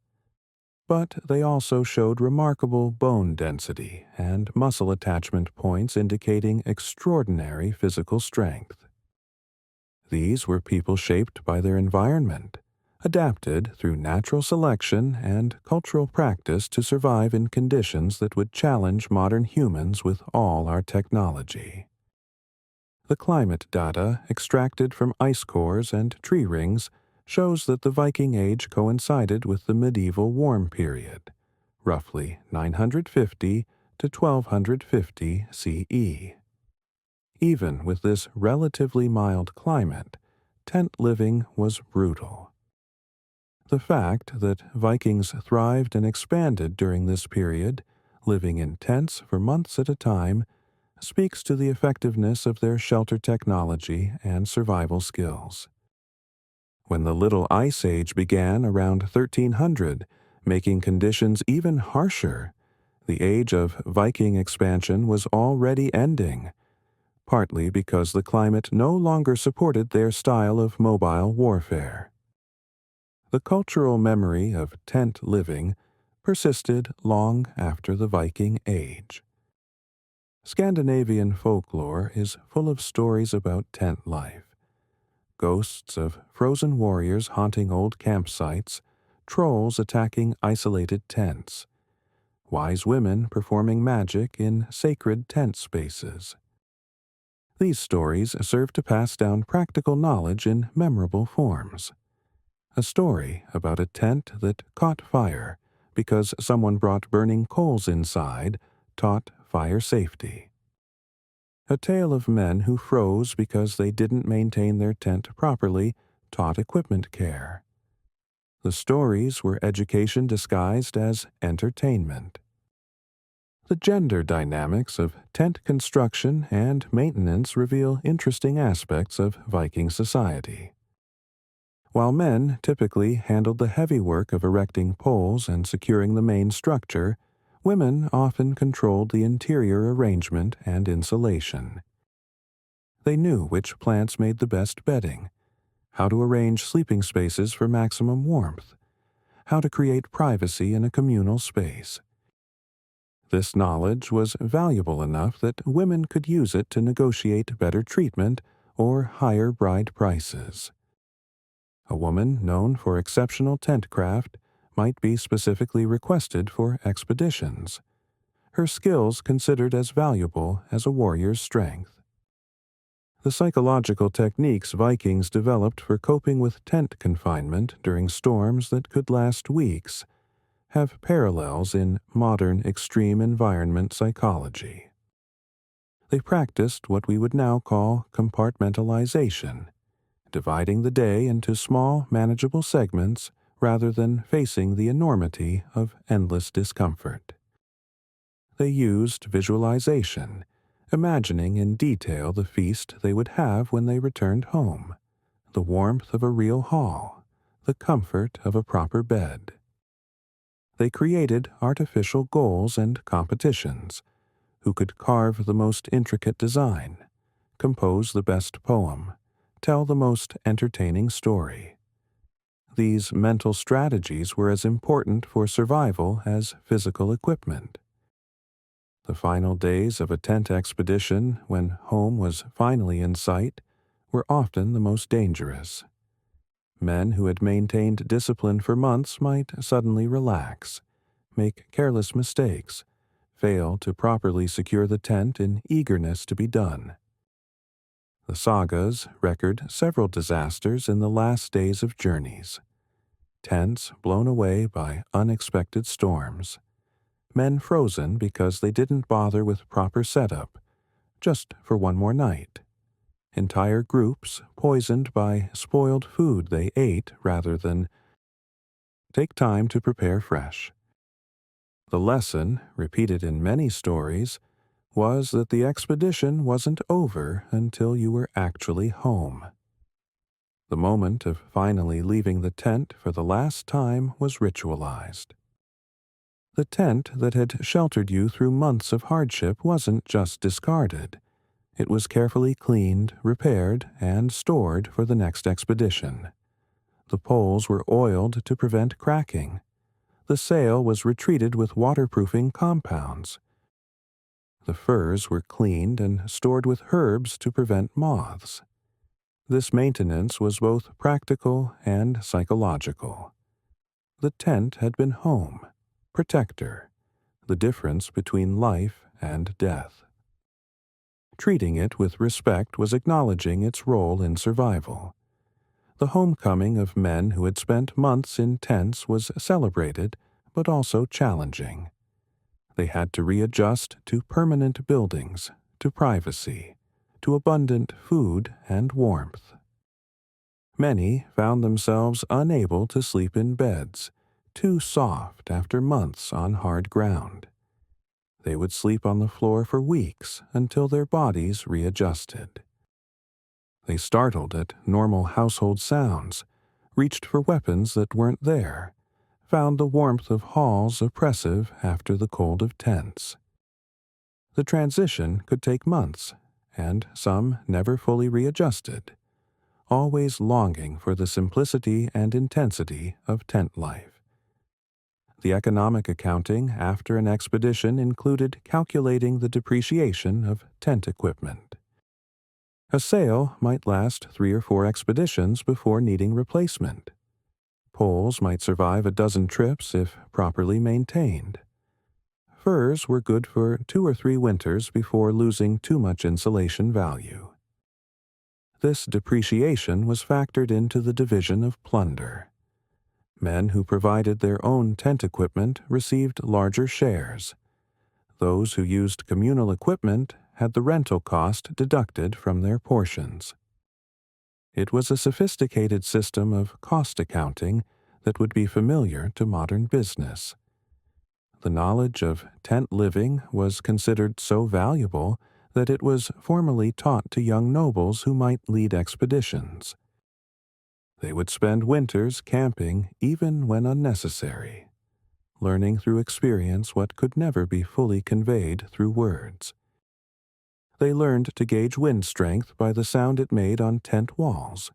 S1: But they also showed remarkable bone density and muscle attachment points indicating extraordinary physical strength. These were people shaped by their environment, adapted through natural selection and cultural practice to survive in conditions that would challenge modern humans with all our technology. The climate data extracted from ice cores and tree rings shows that the Viking Age coincided with the medieval warm period, roughly 950 to 1250 CE. Even with this relatively mild climate, tent living was brutal. The fact that Vikings thrived and expanded during this period, living in tents for months at a time, speaks to the effectiveness of their shelter technology and survival skills. When the Little Ice Age began around 1300, making conditions even harsher, the age of Viking expansion was already ending, partly because the climate no longer supported their style of mobile warfare. The cultural memory of tent living persisted long after the Viking Age. Scandinavian folklore is full of stories about tent life. Ghosts of frozen warriors haunting old campsites, trolls attacking isolated tents, wise women performing magic in sacred tent spaces. These stories serve to pass down practical knowledge in memorable forms. A story about a tent that caught fire because someone brought burning coals inside taught fire safety. A tale of men who froze because they didn't maintain their tent properly taught equipment care. The stories were education disguised as entertainment. The gender dynamics of tent construction and maintenance reveal interesting aspects of Viking society. While men typically handled the heavy work of erecting poles and securing the main structure, women often controlled the interior arrangement and insulation. They knew which plants made the best bedding, how to arrange sleeping spaces for maximum warmth, how to create privacy in a communal space. This knowledge was valuable enough that women could use it to negotiate better treatment or higher bride prices. A woman known for exceptional tent craft might be specifically requested for expeditions, her skills considered as valuable as a warrior's strength. The psychological techniques Vikings developed for coping with tent confinement during storms that could last weeks have parallels in modern extreme environment psychology. They practiced what we would now call compartmentalization, dividing the day into small, manageable segments rather than facing the enormity of endless discomfort. They used visualization, imagining in detail the feast they would have when they returned home, the warmth of a real hall, the comfort of a proper bed. They created artificial goals and competitions, who could carve the most intricate design, compose the best poem, tell the most entertaining story. These mental strategies were as important for survival as physical equipment. The final days of a tent expedition, when home was finally in sight, were often the most dangerous. Men who had maintained discipline for months might suddenly relax, make careless mistakes, fail to properly secure the tent in eagerness to be done. The Sagas record several disasters in the last days of journeys. Tents blown away by unexpected storms. Men frozen because they didn't bother with proper setup, just for one more night. Entire groups poisoned by spoiled food they ate rather than take time to prepare fresh. The lesson, repeated in many stories, was that the expedition wasn't over until you were actually home. The moment of finally leaving the tent for the last time was ritualized. The tent that had sheltered you through months of hardship wasn't just discarded. It was carefully cleaned, repaired, and stored for the next expedition. The poles were oiled to prevent cracking. The sail was retreated with waterproofing compounds. The furs were cleaned and stored with herbs to prevent moths. This maintenance was both practical and psychological. The tent had been home, protector, the difference between life and death. Treating it with respect was acknowledging its role in survival. The homecoming of men who had spent months in tents was celebrated, but also challenging. They had to readjust to permanent buildings, to privacy, to abundant food and warmth. Many found themselves unable to sleep in beds, too soft after months on hard ground. They would sleep on the floor for weeks until their bodies readjusted. They startled at normal household sounds, reached for weapons that weren't there, found the warmth of halls oppressive after the cold of tents. The transition could take months, and some never fully readjusted, always longing for the simplicity and intensity of tent life. The economic accounting after an expedition included calculating the depreciation of tent equipment. A sail might last 3 or 4 expeditions before needing replacement. Poles might survive a dozen trips if properly maintained. Furs were good for 2 or 3 winters before losing too much insulation value. This depreciation was factored into the division of plunder. Men who provided their own tent equipment received larger shares. Those who used communal equipment had the rental cost deducted from their portions. It was a sophisticated system of cost accounting that would be familiar to modern business. The knowledge of tent living was considered so valuable that it was formally taught to young nobles who might lead expeditions. They would spend winters camping even when unnecessary, learning through experience what could never be fully conveyed through words. They learned to gauge wind strength by the sound it made on tent walls,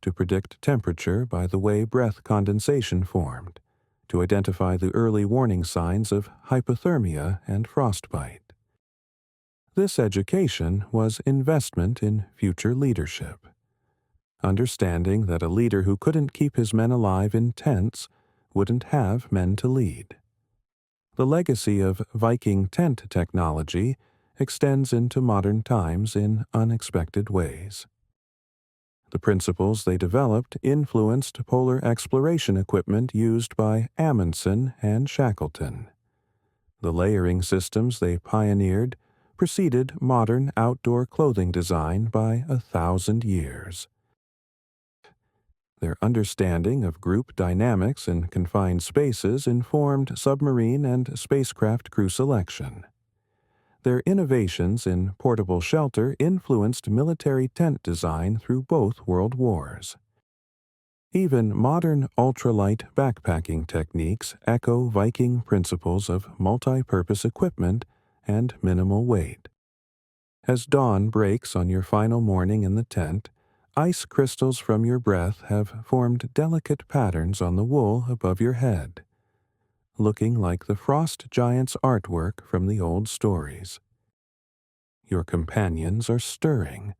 S1: to predict temperature by the way breath condensation formed, to identify the early warning signs of hypothermia and frostbite. This education was investment in future leadership. Understanding that a leader who couldn't keep his men alive in tents wouldn't have men to lead. The legacy of Viking tent technology extends into modern times in unexpected ways. The principles they developed influenced polar exploration equipment used by Amundsen and Shackleton. The layering systems they pioneered preceded modern outdoor clothing design by 1,000 years. Their understanding of group dynamics in confined spaces informed submarine and spacecraft crew selection. Their innovations in portable shelter influenced military tent design through both world wars. Even modern ultralight backpacking techniques echo Viking principles of multi-purpose equipment and minimal weight. As dawn breaks on your final morning in the tent, ice crystals from your breath have formed delicate patterns on the wool above your head, looking like the frost giant's artwork from the old stories. Your companions are stirring,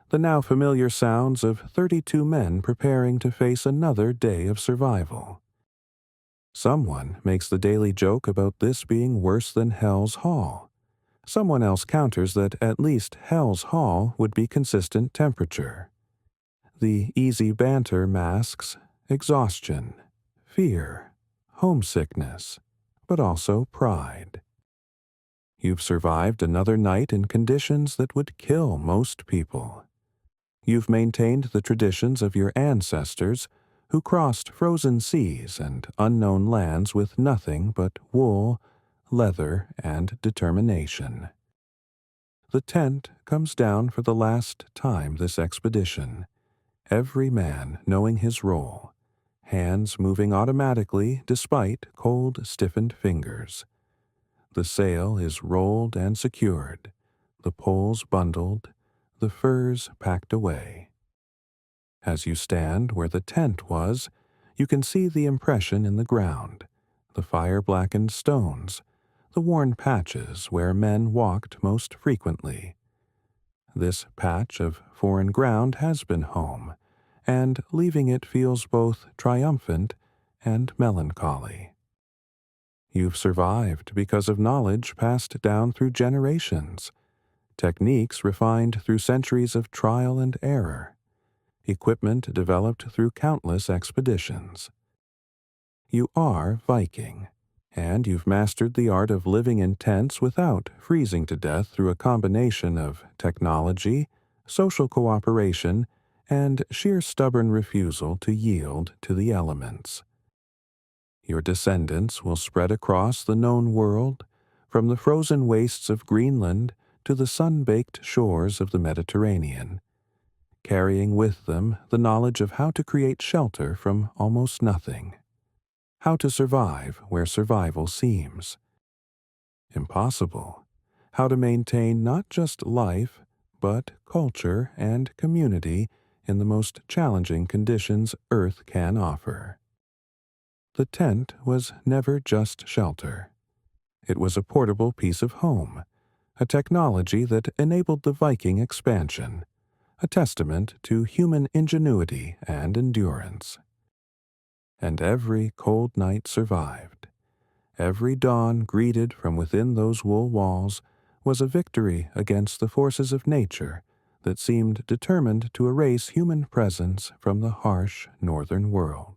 S1: the now familiar sounds of 32 men preparing to face another day of survival. Someone makes the daily joke about this being worse than Hell's Hall. Someone else counters that at least Hell's Hall would be consistent temperature. The easy banter masks exhaustion, fear, homesickness, but also pride. You've survived another night in conditions that would kill most people. You've maintained the traditions of your ancestors who crossed frozen seas and unknown lands with nothing but wool, leather, and determination. The tent comes down for the last time this expedition, every man knowing his role, hands moving automatically despite cold, stiffened fingers. The sail is rolled and secured, the poles bundled, the furs packed away. As you stand where the tent was, you can see the impression in the ground, the fire-blackened stones, the worn patches where men walked most frequently. This patch of foreign ground has been home, and leaving it feels both triumphant and melancholy. You've survived because of knowledge passed down through generations, techniques refined through centuries of trial and error, equipment developed through countless expeditions. You are Viking, and you've mastered the art of living in tents without freezing to death through a combination of technology, social cooperation, and sheer stubborn refusal to yield to the elements. Your descendants will spread across the known world, from the frozen wastes of Greenland to the sun-baked shores of the Mediterranean, carrying with them the knowledge of how to create shelter from almost nothing, how to survive where survival seems impossible, how to maintain not just life, but culture and community in the most challenging conditions Earth can offer. The tent was never just shelter. It was a portable piece of home, a technology that enabled the Viking expansion, a testament to human ingenuity and endurance. And every cold night survived. Every dawn greeted from within those wool walls was a victory against the forces of nature that seemed determined to erase human presence from the harsh northern world.